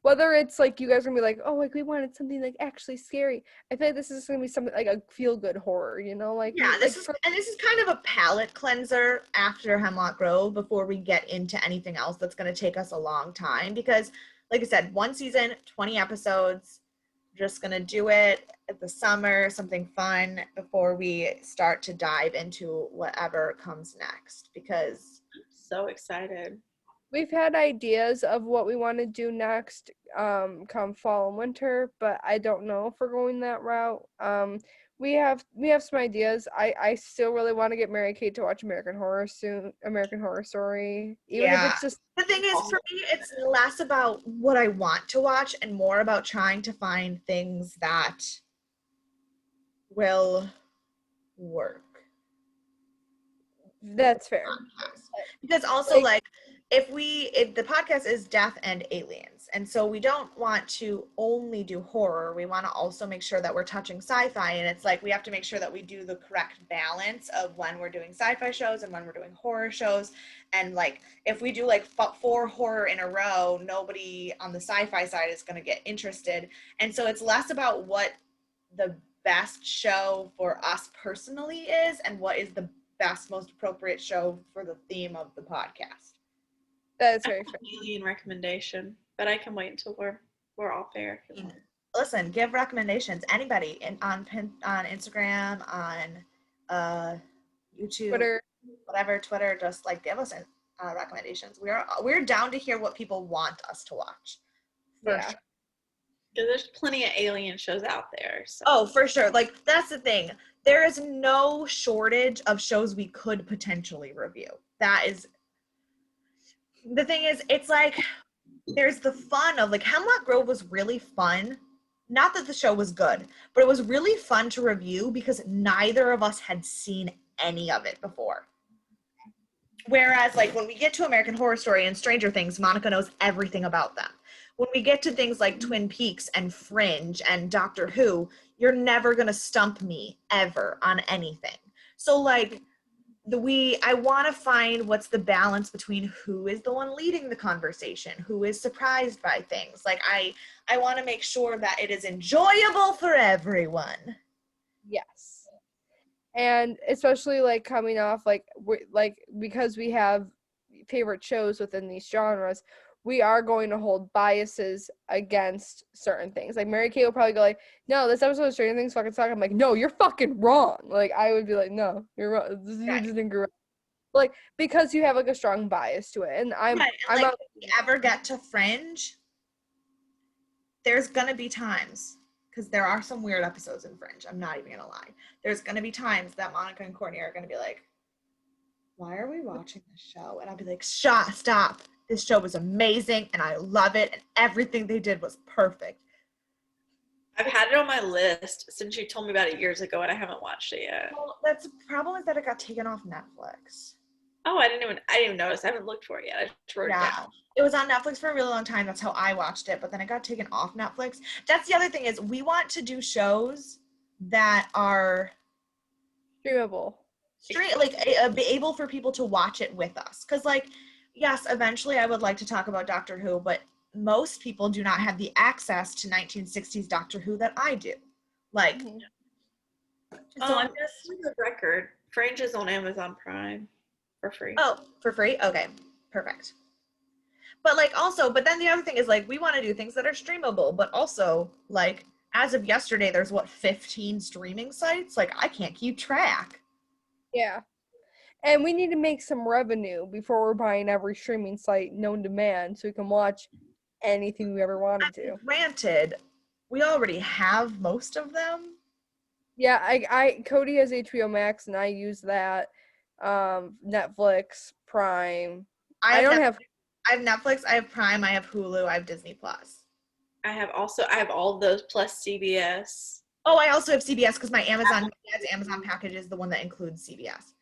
Speaker 2: whether it's like you guys are gonna be like, oh, like we wanted something like actually scary. I feel like this is gonna be something like a feel good horror, you know, like
Speaker 1: yeah. This is kind of a palate cleanser after Hemlock Grove before we get into anything else that's gonna take us a long time, because, like I said, 1 season, 20 episodes. Just gonna do it at the summer, something fun before we start to dive into whatever comes next, because
Speaker 3: I'm so excited.
Speaker 2: We've had ideas of what we want to do next come fall and winter, but I don't know if we're going that route. We have some ideas. I still really want to get Mary Kate to watch American Horror Story. Even if it's just,
Speaker 1: the thing is, for me, it's less about what I want to watch and more about trying to find things that will work.
Speaker 2: That's fair.
Speaker 1: Because also, like if the podcast is death and aliens, and so we don't want to only do horror, we want to also make sure that we're touching sci-fi, and it's like we have to make sure that we do the correct balance of when we're doing sci-fi shows and when we're doing horror shows. And like if we do like 4 horror in a row, nobody on the sci-fi side is going to get interested, and so it's less about what the best show for us personally is and what is the best, most appropriate show for the theme of the podcast.
Speaker 2: That's very fair.
Speaker 3: Alien recommendation, but I can wait until we're all fair.
Speaker 1: listen, give recommendations. Anybody on Instagram, on YouTube,
Speaker 2: Twitter,
Speaker 1: whatever, Twitter, just like give us recommendations. We're down to hear what people want us to watch. For
Speaker 2: yeah.
Speaker 1: sure.
Speaker 3: Because there's plenty of alien shows out there. So.
Speaker 1: Oh, for sure. Like, that's the thing. There is no shortage of shows we could potentially review. That is, the thing is, it's like, there's the fun of, like, Hemlock Grove was really fun. Not that the show was good, but it was really fun to review because neither of us had seen any of it before. Whereas, like, when we get to American Horror Story and Stranger Things, Monica knows everything about them. When we get to things like Twin Peaks and Fringe and Doctor Who, you're never going to stump me ever on anything. So, like, I want to find what's the balance between who is the one leading the conversation, who is surprised by things. Like, I want to make sure that it is enjoyable for everyone.
Speaker 2: Yes. And especially like coming off because we have favorite shows within these genres, we are going to hold biases against certain things. Like Mary Kay will probably go like, no, this episode of Stranger Things fucking suck. I'm like, no, you're fucking wrong. Like I would be like, no, you're wrong. You just think you're wrong. Like because you have like a strong bias to it. And I'm
Speaker 1: right. And
Speaker 2: I'm
Speaker 1: like, if we ever get to Fringe, there's gonna be times, because there are some weird episodes in Fringe, I'm not even gonna lie. There's gonna be times that Monica and Courtney are gonna be like, why are we watching this show? And I'll be like, stop. This show was amazing and I love it and everything they did was perfect.
Speaker 3: I've had it on my list since you told me about it years ago and I haven't watched it yet.
Speaker 1: Well, that's the problem, is that it got taken off Netflix.
Speaker 3: Oh, I didn't even notice. I haven't looked for it yet. I just wrote it down.
Speaker 1: It was on Netflix for a really long time. That's how I watched it, but then it got taken off Netflix. That's the other thing, is we want to do shows that are
Speaker 2: streamable.
Speaker 1: Be able for people to watch it with us. Because, like, yes, eventually I would like to talk about Doctor Who, but most people do not have the access to 1960s Doctor Who that I do. Like,
Speaker 3: so I'm just for the record, Fringe is on Amazon Prime for free.
Speaker 1: Oh, for free? Okay, perfect. But like but then the other thing is, like, we want to do things that are streamable, but also, like, as of yesterday, there's 15 streaming sites? Like, I can't keep track.
Speaker 2: Yeah. And we need to make some revenue before we're buying every streaming site known to man so we can watch anything we ever wanted to.
Speaker 1: Granted, we already have most of them.
Speaker 2: Yeah, I Cody has HBO Max and I use that. Netflix, Prime. I have
Speaker 1: Netflix, I have Prime, I have Hulu, I have Disney Plus.
Speaker 3: I have all of those plus CBS.
Speaker 1: Oh, I also have CBS because my Amazon package is the one that includes CBS.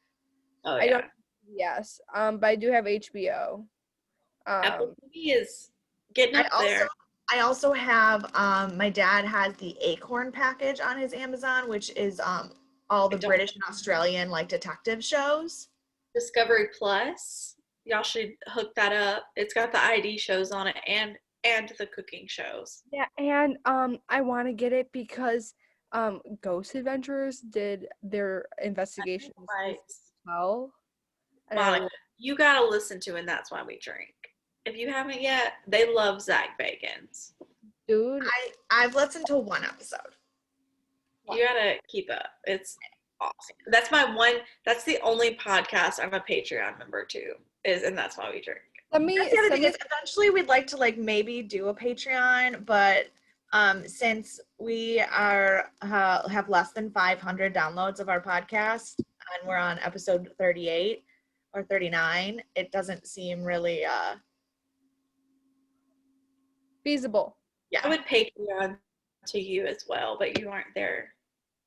Speaker 3: Oh, yeah.
Speaker 2: I don't. Yes, but I do have HBO.
Speaker 3: Apple TV is getting up there.
Speaker 1: I also have my dad has the Acorn package on his Amazon, which is all the British and Australian like detective shows.
Speaker 3: Discovery Plus. Y'all should hook that up. It's got the ID shows on it and the cooking shows.
Speaker 2: Yeah, and I want to get it because Ghost Adventurers did their investigations as well.
Speaker 3: Monica, you gotta listen to And That's Why We Drink. If you haven't yet, they love Zach Bagans.
Speaker 2: Dude,
Speaker 1: I've listened to one episode.
Speaker 3: You gotta keep up. It's awesome. That's the only podcast I'm a Patreon member to, is And That's Why We Drink.
Speaker 1: That's the other thing, is eventually we'd like to like maybe do a Patreon, but since we are have less than 500 downloads of our podcast and we're on episode 38 or 39, it doesn't seem really
Speaker 2: feasible.
Speaker 1: Yeah,
Speaker 3: I would Patreon to you as well, but you aren't there,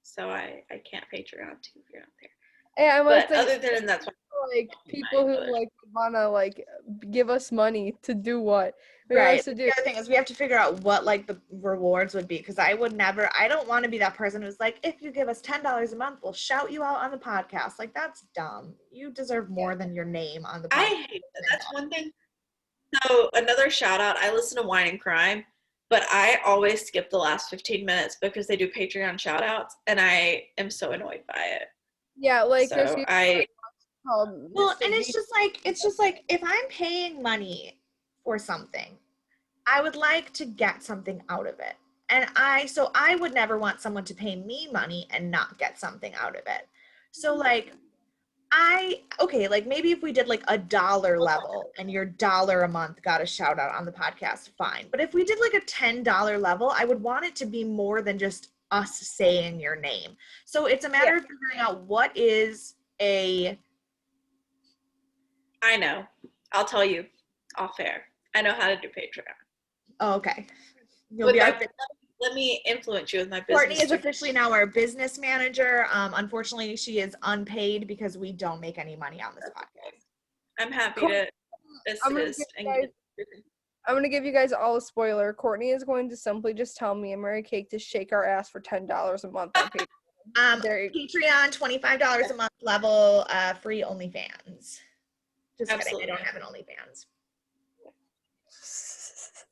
Speaker 3: so I can't Patreon to if you're not there.
Speaker 2: Yeah,
Speaker 3: but other than That's Why,
Speaker 2: like people who like wanna like give us money to do what we
Speaker 1: right.
Speaker 2: to do.
Speaker 1: The other thing is we have to figure out what like the rewards would be, because I don't want to be that person who's like, if you give us $10 a month, we'll shout you out on the podcast. Like, that's dumb. You deserve more than your name on the podcast.
Speaker 3: I hate that. That's one thing. So another shout out, I listen to Wine and Crime, but I always skip the last 15 minutes because they do Patreon shout outs and I am so annoyed by it.
Speaker 2: Yeah, like
Speaker 3: so
Speaker 1: well, and it's just like if I'm paying money for something, I would like to get something out of it. And I would never want someone to pay me money and not get something out of it. So like, like maybe if we did like $1 level and your $1 a month got a shout out on the podcast, fine. But if we did like a $10 level, I would want it to be more than just us saying your name. So it's a matter of figuring out what is I
Speaker 3: know. I'll tell you off air. I know how to do Patreon.
Speaker 1: Oh, okay.
Speaker 3: Let me influence you with my business.
Speaker 1: Courtney is officially now our business manager. Unfortunately, she is unpaid because we don't make any money on this podcast.
Speaker 3: I'm happy to assist.
Speaker 2: I'm going to give you guys all a spoiler. Courtney is going to simply just tell me and Mary Kate to shake our ass for $10 a month on Patreon.
Speaker 1: Patreon, $25 a month level, free OnlyFans. Just
Speaker 3: Absolutely.
Speaker 1: kidding, I don't have an OnlyFans.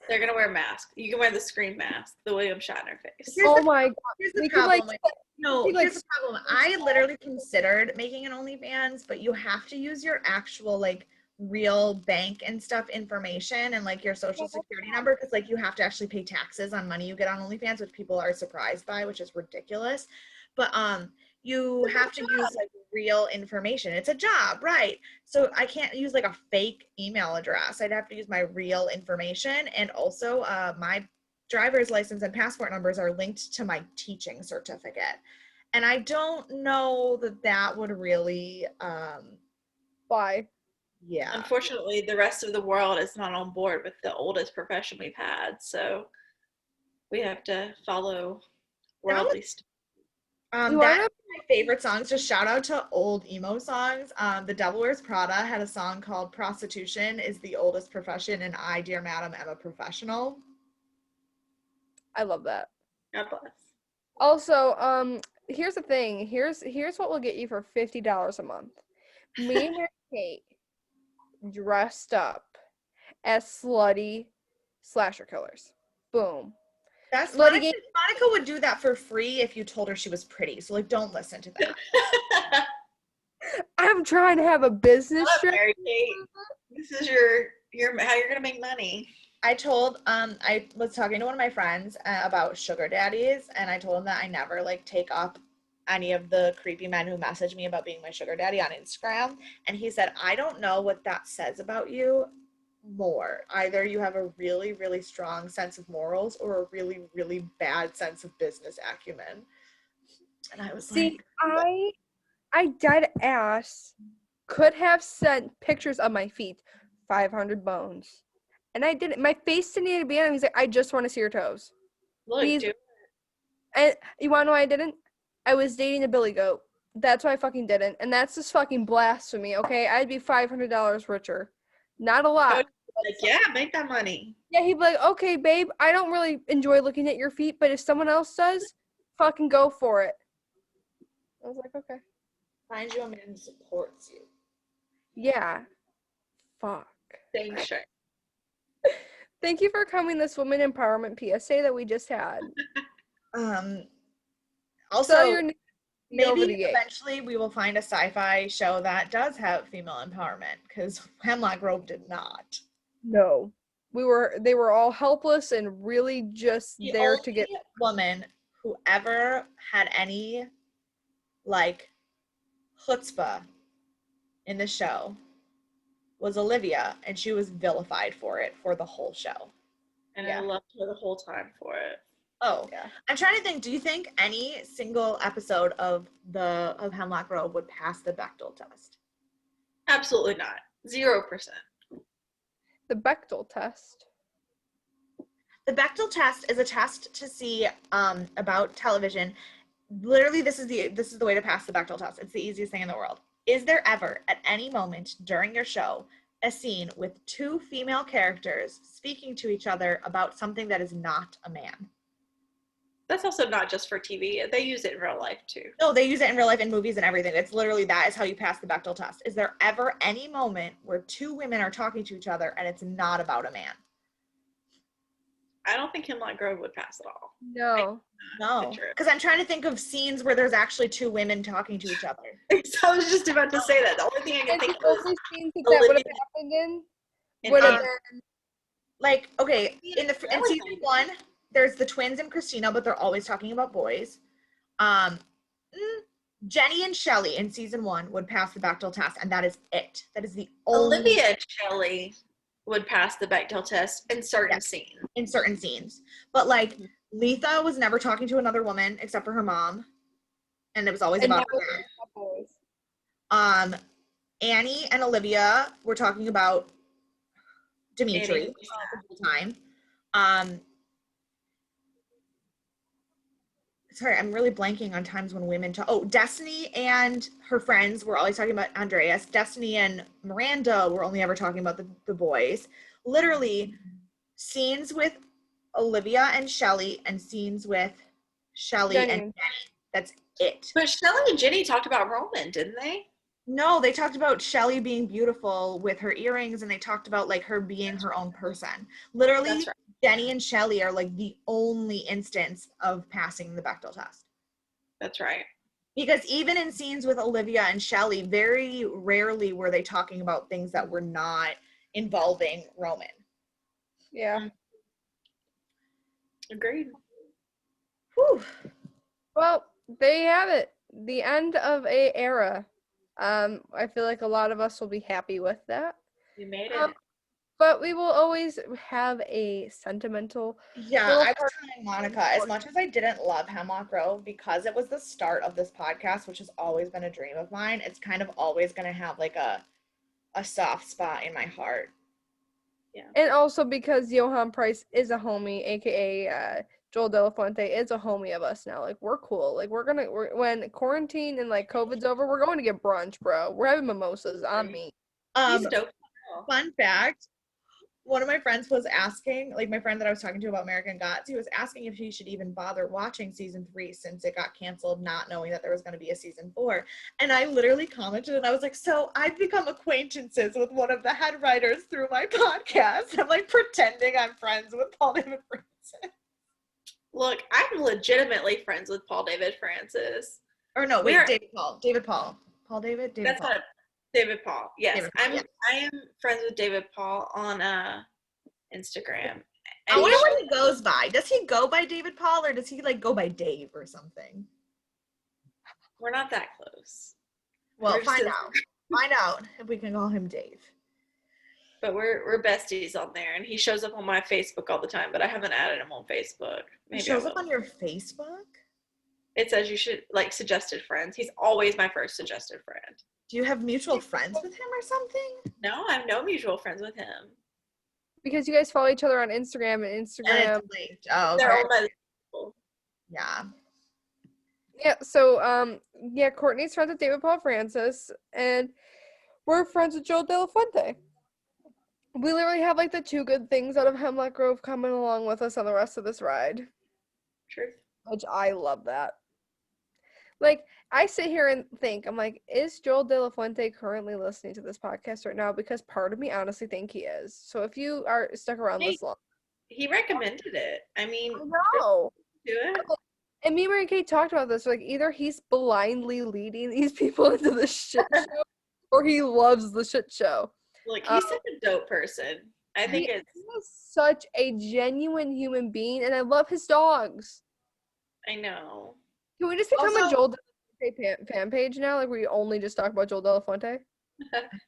Speaker 3: They're going to wear masks. You can wear the Scream mask, the William Shatner face.
Speaker 2: My God.
Speaker 1: Here's the problem. Here's the problem. I literally considered making an OnlyFans, but you have to use your actual, like, real bank and stuff information and, like, your social security number, because, like, you have to actually pay taxes on money you get on OnlyFans, which people are surprised by, which is ridiculous. But, you have to use like real information. It's a job, right? So I can't use like a fake email address. I'd have to use my real information. And also my driver's license and passport numbers are linked to my teaching certificate. And I don't know that would really
Speaker 2: Why?
Speaker 1: Yeah.
Speaker 3: Unfortunately, the rest of the world is not on board with the oldest profession we've had. So we have to follow worldly stuff.
Speaker 1: That's my favorite songs. Just shout out to old emo songs. The Devil Wears Prada had a song called Prostitution is the Oldest Profession, and I, dear madam, am a professional.
Speaker 2: I love that.
Speaker 3: God bless.
Speaker 2: Also, here's the thing. Here's what we'll get you for $50 a month. Me and Mary Kate dressed up as slutty slasher killers. Boom.
Speaker 1: That's Monica would do that for free if you told her she was pretty. So like, don't listen to that.
Speaker 2: I'm trying to have a business trip.
Speaker 3: Mary Kate. This is your how you're gonna make money.
Speaker 1: I was talking to one of my friends about sugar daddies, and I told him that I never like take up any of the creepy men who message me about being my sugar daddy on Instagram. And he said, I don't know what that says about you more. Either you have a really, really strong sense of morals or a really, really bad sense of business acumen. And I was like,
Speaker 2: I dead ass could have sent pictures of my feet, 500 bones. And I didn't. My face didn't need to be on. He's like, I just want to see your toes.
Speaker 3: Look, dude.
Speaker 2: And you want to know why I didn't? I was dating a billy goat. That's why I fucking didn't. And that's just fucking blasphemy, okay? I'd be $500 richer. Not a lot.
Speaker 3: Like, yeah, make that money.
Speaker 2: Yeah, he'd be like, okay, babe, I don't really enjoy looking at your feet, but if someone else does, fucking go for it. I was like, okay.
Speaker 1: Find you a man who supports you.
Speaker 2: Yeah. Fuck.
Speaker 3: Thanks, sure.
Speaker 2: Thank you for coming this woman empowerment PSA that we just had.
Speaker 1: Also, maybe eventually we will find a sci-fi show that does have female empowerment, because Hemlock Grove did not.
Speaker 2: No. They were all helpless and really just there to get.
Speaker 1: The woman who ever had any like chutzpah in the show was Olivia, and she was vilified for it for the whole show.
Speaker 3: And I loved her the whole time for it.
Speaker 1: Oh, yeah. I'm trying to think, do you think any single episode of Hemlock Grove would pass the Bechdel test?
Speaker 3: Absolutely not. 0%.
Speaker 2: The Bechdel test.
Speaker 1: The Bechdel test is a test to see about television. Literally, this is the way to pass the Bechdel test. It's the easiest thing in the world. Is there ever, at any moment during your show, a scene with two female characters speaking to each other about something that is not a man?
Speaker 3: That's also not just for TV. They use it in real life, too.
Speaker 1: No, they use it in real life in movies and everything. It's literally, that is how you pass the Bechdel test. Is there ever any moment where two women are talking to each other and it's not about a man?
Speaker 3: I don't think Hemlock Grove would pass at all.
Speaker 2: No.
Speaker 1: No. Because I'm trying to think of scenes where there's actually two women talking to each other.
Speaker 3: I was just about to say that. The only thing I can think of is
Speaker 2: scenes that would have happened in would have been.
Speaker 1: Like, okay, in season one, there's the twins and Christina, but they're always talking about boys. Jenny and Shelley in season 1 would pass the Bechdel test, and that is it. That is the only.
Speaker 3: Olivia and Shelley would pass the Bechdel test in certain scenes.
Speaker 1: In certain scenes. But like Letha was never talking to another woman except for her mom. And it was always about her. Annie and Olivia were talking about Dimitri the whole time. Sorry, I'm really blanking on times when women talk. Oh, Destiny and her friends were always talking about Andreas. Destiny and Miranda were only ever talking about the boys. Literally, scenes with Olivia and Shelley and scenes with Shelley and Jenny. That's it.
Speaker 3: But Shelley and Jenny talked about Roman, didn't they?
Speaker 1: No, they talked about Shelley being beautiful with her earrings, and they talked about like her being her own person. Literally, right. Jenny and Shelley are like the only instance of passing the Bechdel test.
Speaker 3: That's right.
Speaker 1: Because even in scenes with Olivia and Shelley, very rarely were they talking about things that were not involving Roman.
Speaker 2: Yeah.
Speaker 3: Agreed.
Speaker 1: Whew.
Speaker 2: Well, there you have it. The end of a era. I feel like a lot of us will be happy with that.
Speaker 3: We made it.
Speaker 2: But we will always have a sentimental.
Speaker 1: Yeah, I was telling Monica, as much as I didn't love Hemlock Grove, because it was the start of this podcast, which has always been a dream of mine, it's kind of always going to have like a soft spot in my heart.
Speaker 2: Yeah. And also because Johan Price is a homie, aka Joel De La Fuente is a homie of us now. Like, we're cool. Like, we're when quarantine and like COVID's over, we're going to get brunch, bro. We're having mimosas on me.
Speaker 1: Fun fact. One of my friends was asking, like my friend that I was talking to about American Gods, he was asking if he should even bother watching season 3 since it got canceled, not knowing that there was going to be a season 4. And I literally commented and I was like, so I've become acquaintances with one of the head writers through my podcast. I'm like pretending I'm friends with Paul David Francis.
Speaker 3: Look, I'm legitimately friends with Paul David Francis.
Speaker 1: Or no, wait, David Paul. Paul David? David
Speaker 3: That's
Speaker 1: Paul.
Speaker 3: Not David Paul. Yes,
Speaker 1: David Paul, yes.
Speaker 3: I am friends with David Paul on Instagram. And
Speaker 1: I wonder what he goes by. Does he go by David Paul or does he like go by Dave or something?
Speaker 3: We're not that close.
Speaker 1: Well, find out. Find out if we can call him Dave.
Speaker 3: But we're besties on there, and he shows up on my Facebook all the time. But I haven't added him on Facebook.
Speaker 1: Maybe he shows up on your Facebook?
Speaker 3: It says you should like suggested friends. He's always my first suggested friend.
Speaker 1: Do you have mutual friends with him or something?
Speaker 3: No, I have no mutual friends with him.
Speaker 2: Because you guys follow each other on Instagram and Instagram.
Speaker 1: Oh, okay.
Speaker 3: They're all my people.
Speaker 1: Yeah.
Speaker 2: Yeah, so Courtney's friends with David Paul Francis, and we're friends with Joel De La Fuente. We literally have like the two good things out of Hemlock Grove coming along with us on the rest of this ride.
Speaker 3: Truth.
Speaker 2: Which I love that. Like, I sit here and think, I'm like, is Joel De La Fuente currently listening to this podcast right now? Because part of me honestly think he is. So if you are stuck around this long.
Speaker 3: He recommended it. I mean,
Speaker 2: no.
Speaker 3: Do it.
Speaker 2: And me and Mary Kate talked about this. Like, either he's blindly leading these people into the shit show, or he loves the shit show.
Speaker 3: Like, he's such a dope person. I think
Speaker 2: he's such a genuine human being, and I love his dogs.
Speaker 3: I know.
Speaker 2: Can we just become a Joel De La Fuente fan page now? Like, we only just talk about Joel De La Fuente?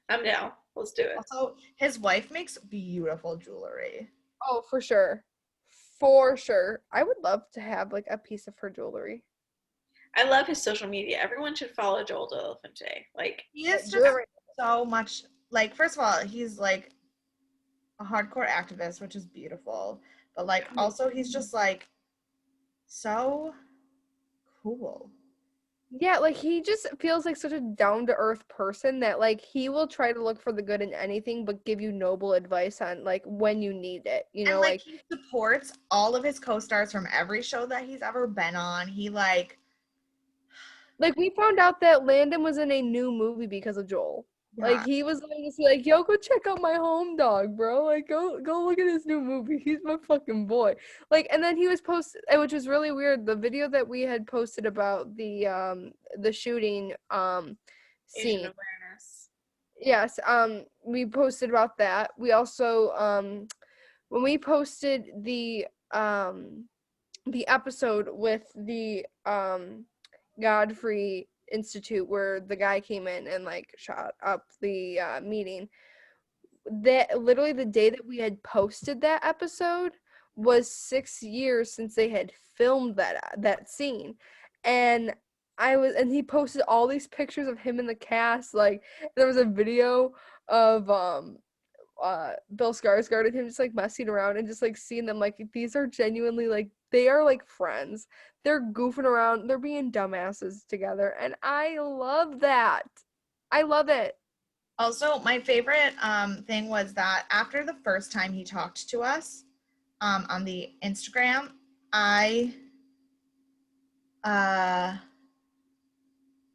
Speaker 3: I'm down. Let's do it.
Speaker 1: Also, his wife makes beautiful jewelry.
Speaker 2: Oh, for sure. For sure. I would love to have, like, a piece of her jewelry.
Speaker 3: I love his social media. Everyone should follow Joel De La Fuente. Like,
Speaker 1: he is just so much, like, first of all, he's, like, a hardcore activist, which is beautiful. But, like, also he's just, like, so cool.
Speaker 2: Yeah, like, he just feels like such a down-to-earth person that, like, he will try to look for the good in anything but give you noble advice on, like, when you need it, you know?
Speaker 1: And, like, he supports all of his co-stars from every show that he's ever been on. He, like,
Speaker 2: we found out that Landon was in a new movie because of Joel. Yeah. Like, he was like, yo, go check out my home dog, bro. Like, go look at his new movie. He's my fucking boy. Like, and then he was posted, which was really weird. The video that we had posted about the shooting scene.
Speaker 3: Asian awareness.
Speaker 2: Yes. We posted about that. We also when we posted the the episode with the Godfrey Institute where the guy came in and like shot up the meeting, that literally the day that we had posted that episode was 6 years since they had filmed that scene. And he posted all these pictures of him in the cast. Like, there was a video of Bill Skarsgård and him just like messing around and just like seeing them, like, these are genuinely like, they are like friends. They're goofing around, they're being dumbasses together, and I love that. I love it.
Speaker 1: Also, my favorite thing was that after the first time he talked to us on the Instagram, I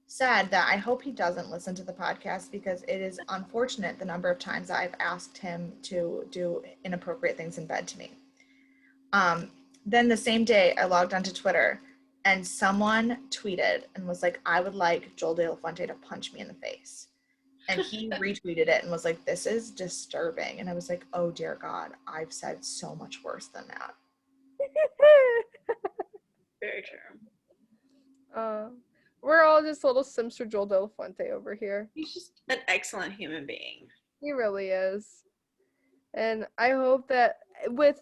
Speaker 1: said that I hope he doesn't listen to the podcast because it is unfortunate the number of times I've asked him to do inappropriate things in bed to me. Then the same day I logged onto Twitter and someone tweeted and was like, I would like Joel De La Fuente to punch me in the face. And he retweeted it and was like, this is disturbing. And I was like, oh dear God, I've said so much worse than that.
Speaker 3: Very true.
Speaker 2: We're all just little Sims for Joel De La Fuente over here.
Speaker 3: He's just an excellent human being.
Speaker 2: He really is. And I hope that with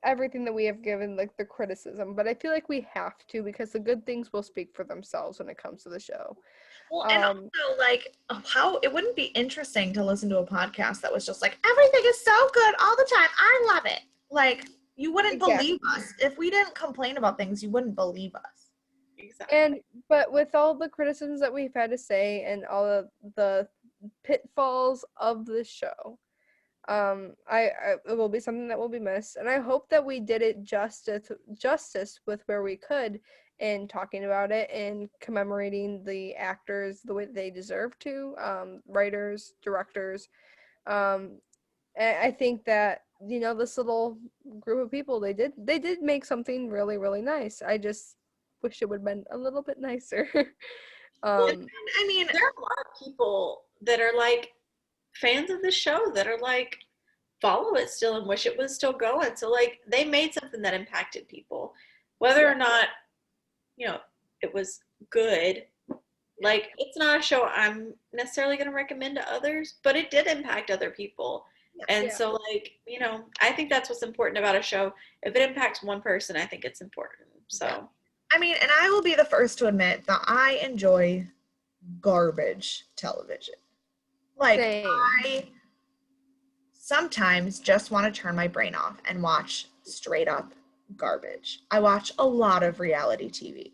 Speaker 2: everything that we have given, like the criticism, but I feel like we have to, because the good things will speak for themselves when it comes to the show.
Speaker 1: Well, and also, like, how it wouldn't be interesting to listen to a podcast that was just like, everything is so good all the time. I love it. Like, you wouldn't believe us. If we didn't complain about things, you wouldn't believe us.
Speaker 3: Exactly.
Speaker 2: But with all the criticisms that we've had to say and all of the pitfalls of the show, it will be something that will be missed, and I hope that we did it justice with where we could in talking about it and commemorating the actors the way they deserve to, writers, directors. And I think that, you know, this little group of people, they did make something really, really nice. I just wish it would have been a little bit nicer.
Speaker 1: Well, I mean,
Speaker 3: there are a lot of people that are like fans of the show that are like follow it still and wish it was still going. So like they made something that impacted people, whether or not, you know, it was good. Like, it's not a show I'm necessarily going to recommend to others, but it did impact other people. And so, like, you know, I think that's what's important about a show. If it impacts one person, I think it's important. So,
Speaker 1: I mean, and I will be the first to admit that I enjoy garbage television. Like, I sometimes just want to turn my brain off and watch straight up garbage. I watch a lot of reality TV.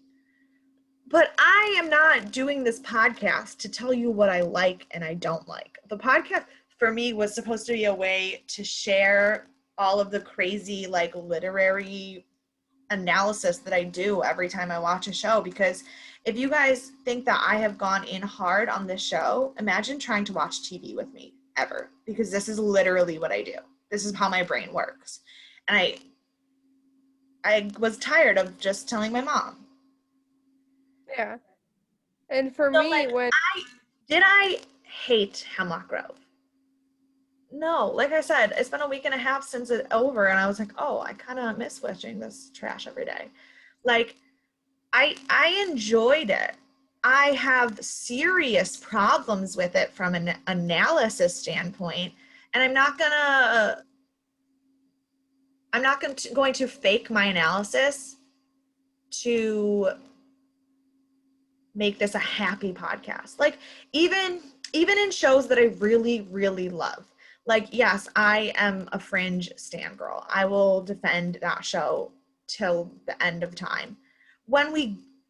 Speaker 1: But I am not doing this podcast to tell you what I like and I don't like. The podcast for me was supposed to be a way to share all of the crazy, like, literary analysis that I do every time I watch a show, because if you guys think that I have gone in hard on this show, imagine trying to watch TV with me ever, because this is literally what I do. This is how my brain works. And I was tired of just telling my mom.
Speaker 2: Yeah. And for me,
Speaker 1: like, did I hate Hemlock Grove? No, like I said, it's been a week and a half since it's over, and I was like, oh, I kind of miss watching this trash every day. Like, I enjoyed it. I have serious problems with it from an analysis standpoint, and I'm not going to fake my analysis to make this a happy podcast. Like, even in shows that I really, really love. Like, yes, I am a Fringe stan girl. I will defend that show till the end of time.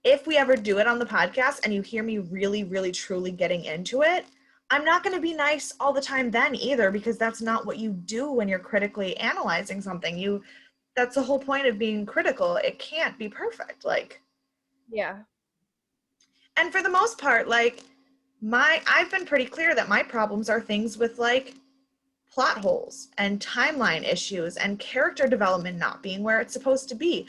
Speaker 1: If we ever do it on the podcast and you hear me really, really, truly getting into it, I'm not going to be nice all the time then either, because that's not what you do when you're critically analyzing something. That's the whole point of being critical. It can't be perfect. Like,
Speaker 2: yeah.
Speaker 1: And for the most part, like, I've been pretty clear that my problems are things with, like, plot holes and timeline issues and character development not being where it's supposed to be.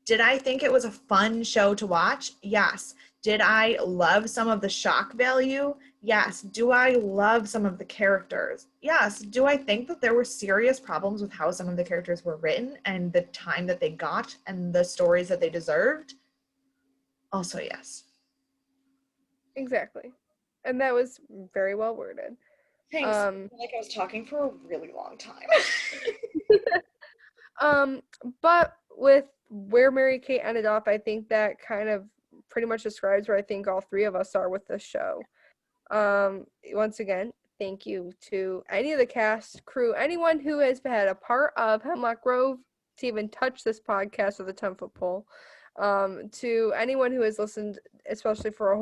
Speaker 1: Did I think it was a fun show to watch? Yes. Did I love some of the shock value? Yes. Do I love some of the characters? Yes. Do I think that there were serious problems with how some of the characters were written and the time that they got and the stories that they deserved? Also, yes.
Speaker 2: Exactly. And that was very well worded.
Speaker 1: Thanks. I feel like I was talking for a really long time.
Speaker 2: But with where Mary Kate ended up, I think that kind of pretty much describes where I think all three of us are with this show. Once again, thank you to any of the cast, crew, anyone who has had a part of Hemlock Grove to even touch this podcast with a 10-foot pole. To anyone who has listened, especially for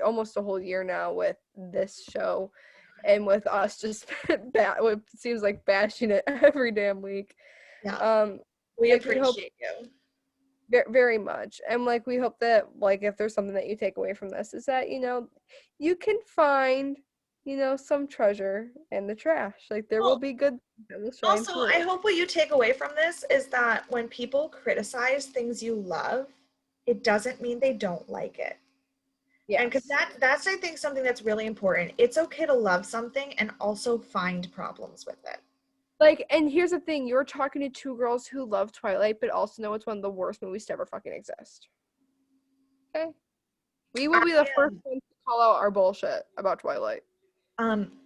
Speaker 2: almost a whole year now with this show, and with us just what seems like bashing it every damn week.
Speaker 1: Yeah. We appreciate you.
Speaker 2: Very much. And like we hope that like if there's something that you take away from this is that, you can find, some treasure in the trash. Like there will be good that will shine
Speaker 1: Also,
Speaker 2: through.
Speaker 1: I hope what you take away from this is that when people criticize things you love, it doesn't mean they don't like it. Yeah. And because that's I think something that's really important. It's okay to love something and also find problems with it.
Speaker 2: Like, and here's the thing, you're talking to two girls who love Twilight, but also know it's one of the worst movies to ever fucking exist. Okay? We will be the first ones to call out our bullshit about Twilight.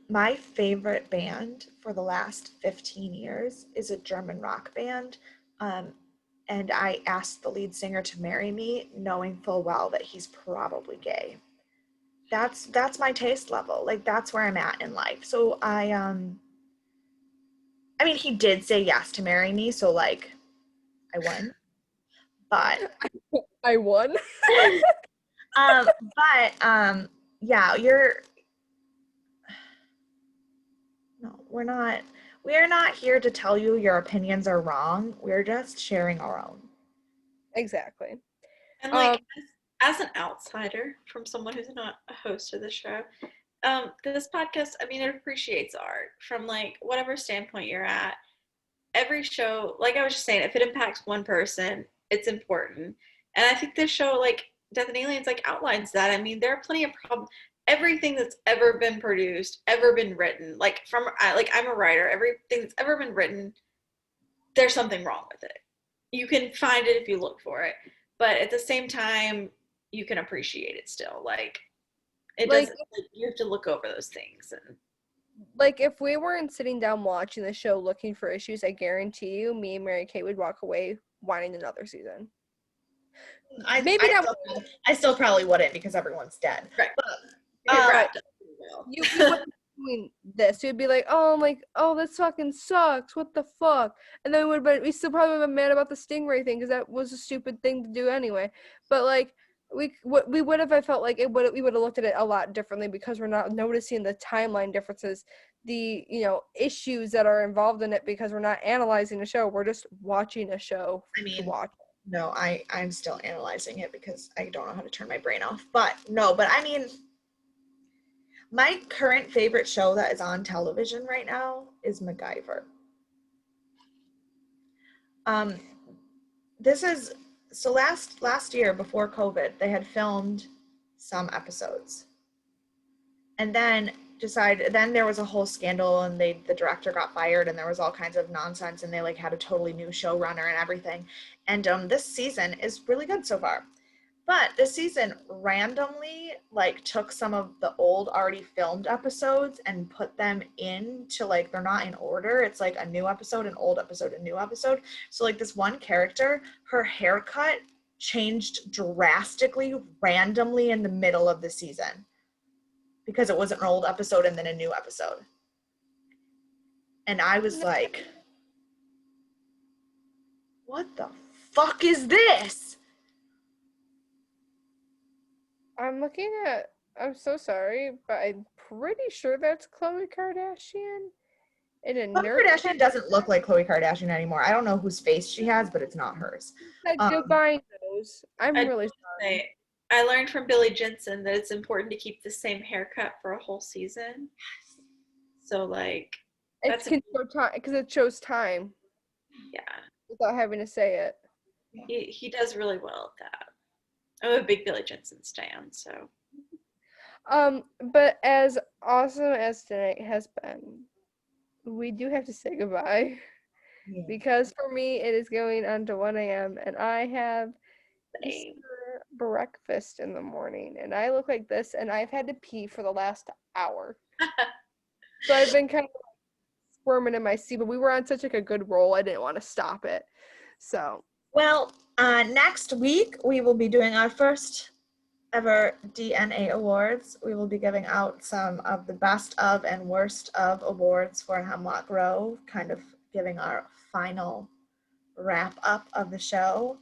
Speaker 1: My favorite band for the last 15 years is a German rock band. And I asked the lead singer to marry me, knowing full well that he's probably gay. That's my taste level. Like that's where I'm at in life. So I mean, he did say yes to marry me, so like, I won. But
Speaker 2: I won.
Speaker 1: Yeah, no, we are not here to tell you your opinions are wrong. We're just sharing our own.
Speaker 2: Exactly.
Speaker 3: And like, as an outsider from someone who's not a host of the show, this podcast, I mean, it appreciates art from like whatever standpoint you're at. Every show, like I was just saying, if it impacts one person, it's important. And I think this show, like Death and Aliens, like outlines that. I mean, there are plenty of problems. Everything that's ever been produced, ever been written, like I'm a writer. Everything that's ever been written, there's something wrong with it. You can find it if you look for it, but at the same time, you can appreciate it still. Like it doesn't. Like, you have to look over those things and.
Speaker 2: Like, if we weren't sitting down watching the show looking for issues, I guarantee you, me and Mary Kate would walk away wanting another season.
Speaker 1: I still probably wouldn't because everyone's dead.
Speaker 3: Right.
Speaker 2: But you wouldn't be doing this. You'd be like, oh, this fucking sucks. What the fuck? And then we still probably would have been mad about the Stingray thing because that was a stupid thing to do anyway. But like, we would have, I felt like we would have looked at it a lot differently because we're not noticing the timeline differences, the issues that are involved in it because we're not analyzing a show. We're just watching a show to watch.
Speaker 1: No, I'm still analyzing it because I don't know how to turn my brain off. But I mean, my current favorite show that is on television right now is MacGyver. This is so last year before COVID, they had filmed some episodes. And then there was a whole scandal and the director got fired and there was all kinds of nonsense and they like had a totally new showrunner and everything. And this season is really good so far. But this season randomly like took some of the old already filmed episodes and put them into like, they're not in order. It's like a new episode, an old episode, a new episode. So like this one character, her haircut changed drastically randomly in the middle of the season because it was an old episode and then a new episode. And I was like, what the fuck is this?
Speaker 2: I'm so sorry, but I'm pretty sure that's Khloe Kardashian.
Speaker 1: Khloe Kardashian doesn't look like Khloe Kardashian anymore. I don't know whose face she has, but it's not hers.
Speaker 2: Divine knows. I'm really sorry.
Speaker 3: I learned from Billy Jensen that it's important to keep the same haircut for a whole season. So like,
Speaker 2: because it shows time.
Speaker 3: Yeah.
Speaker 2: Without having to say it.
Speaker 3: He does really well at that. I'm a big Billy Jensen stan, so.
Speaker 2: But as awesome as tonight has been, we do have to say goodbye.
Speaker 1: Yeah.
Speaker 2: Because for me, it is going on to 1 a.m. and I have
Speaker 3: Same.
Speaker 2: Easter breakfast in the morning. And I look like this, and I've had to pee for the last hour. So I've been kind of squirming in my seat, but we were on such like a good roll, I didn't want to stop it. So.
Speaker 1: Well, next week we will be doing our first ever DNA awards. We will be giving out some of the best of and worst of awards for Hemlock Grove, kind of giving our final wrap up of the show.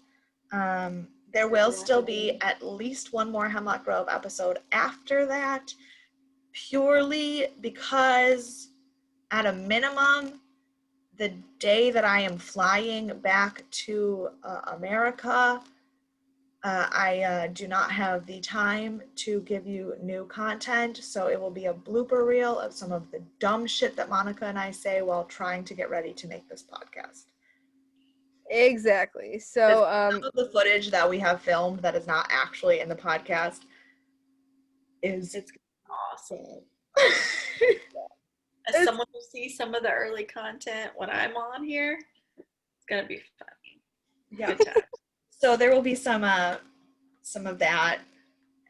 Speaker 1: There will still be at least one more Hemlock Grove episode after that, purely because at a minimum, the day that I am flying back to America, I do not have the time to give you new content, so it will be a blooper reel of some of the dumb shit that Monica and I say while trying to get ready to make this podcast.
Speaker 2: Exactly. So
Speaker 1: some of the footage that we have filmed that is not actually in the podcast is
Speaker 3: It's awesome. As
Speaker 2: It's-
Speaker 3: someone will see some of the early content when I'm on here, it's gonna be funny.
Speaker 1: yeah.
Speaker 3: Good time.
Speaker 1: So there will be some of that,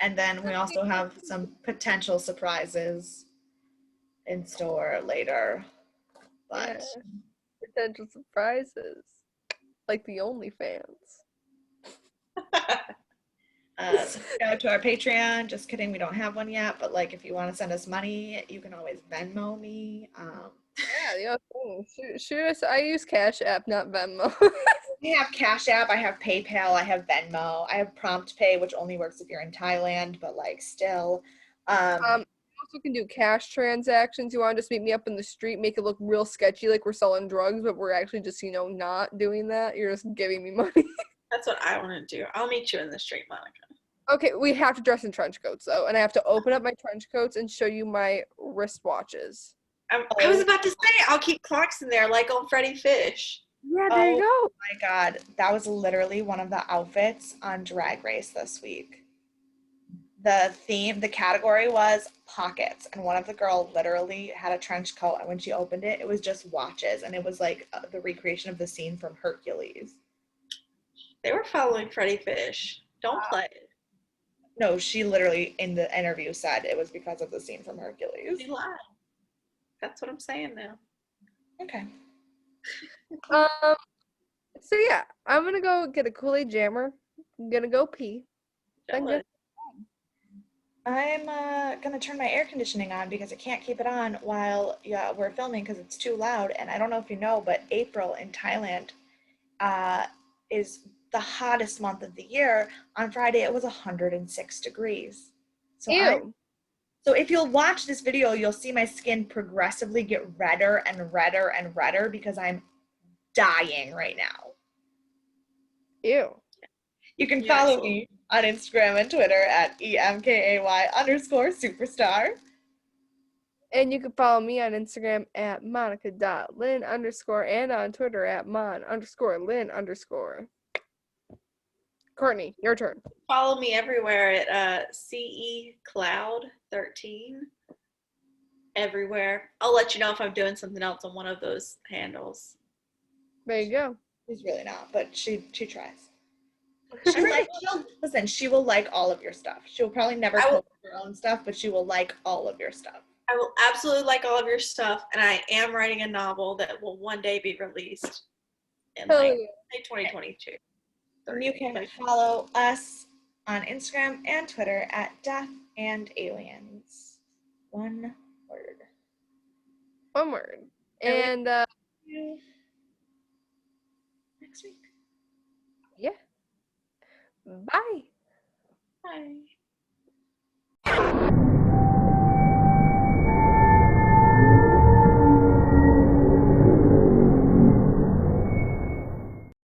Speaker 1: and then we also have some potential surprises in store later. But
Speaker 2: yeah, potential surprises, like the OnlyFans.
Speaker 1: subscribe to our Patreon. Just kidding, we don't have one yet. But like, if you want to send us money, you can always Venmo me.
Speaker 2: Yeah, shoot us. I use Cash App, not Venmo.
Speaker 1: I have Cash App, I have PayPal, I have Venmo, I have Prompt Pay, which only works if you're in Thailand, but like still.
Speaker 2: You also can do cash transactions. You want to just meet me up in the street, make it look real sketchy, like we're selling drugs, but we're actually just, not doing that. You're just giving me money.
Speaker 3: That's what I want to do. I'll meet you in the street, Monica.
Speaker 2: Okay, we have to dress in trench coats though, and I have to open up my trench coats and show you my wristwatches.
Speaker 3: I was about to say, I'll keep clocks in there like on Freddy Fish.
Speaker 2: Yeah, there you go.
Speaker 1: My God, that was literally one of the outfits on Drag Race this week. The category was pockets, and one of the girls literally had a trench coat, and when she opened it, it was just watches, and it was like the recreation of the scene from Hercules.
Speaker 3: They were following Freddy Fish. Don't play.
Speaker 1: No, she literally in the interview said it was because of the scene from Hercules.
Speaker 3: She lied. That's what I'm saying now.
Speaker 1: Okay.
Speaker 2: So yeah, I'm gonna go get a Kool-Aid jammer. I'm gonna go pee.
Speaker 3: Jealous.
Speaker 1: I'm gonna turn my air conditioning on because I can't keep it on while we're filming because it's too loud. And I don't know if you know, but April in Thailand is the hottest month of the year. On Friday, it was 106 degrees. So
Speaker 2: Ew.
Speaker 1: So if you'll watch this video, you'll see my skin progressively get redder and redder and redder because I'm dying right now.
Speaker 2: Ew.
Speaker 1: You can follow me on Instagram and Twitter at EMKAY_superstar.
Speaker 2: And you can follow me on Instagram at monica.lynn_ and on Twitter at mon_lynn_. Courtney, your turn.
Speaker 3: Follow me everywhere at CE Cloud 13. Everywhere. I'll let you know if I'm doing something else on one of those handles.
Speaker 2: There you go.
Speaker 1: She's really not, but she tries. She will like all of your stuff. She'll probably never post her own stuff, but she will like all of your stuff.
Speaker 3: I will absolutely like all of your stuff, and I am writing a novel that will one day be released in 2022.
Speaker 1: And you can follow us on Instagram and Twitter at Death and Aliens. One word.
Speaker 2: One word. And
Speaker 1: next week.
Speaker 2: Yeah. Bye.
Speaker 3: Bye.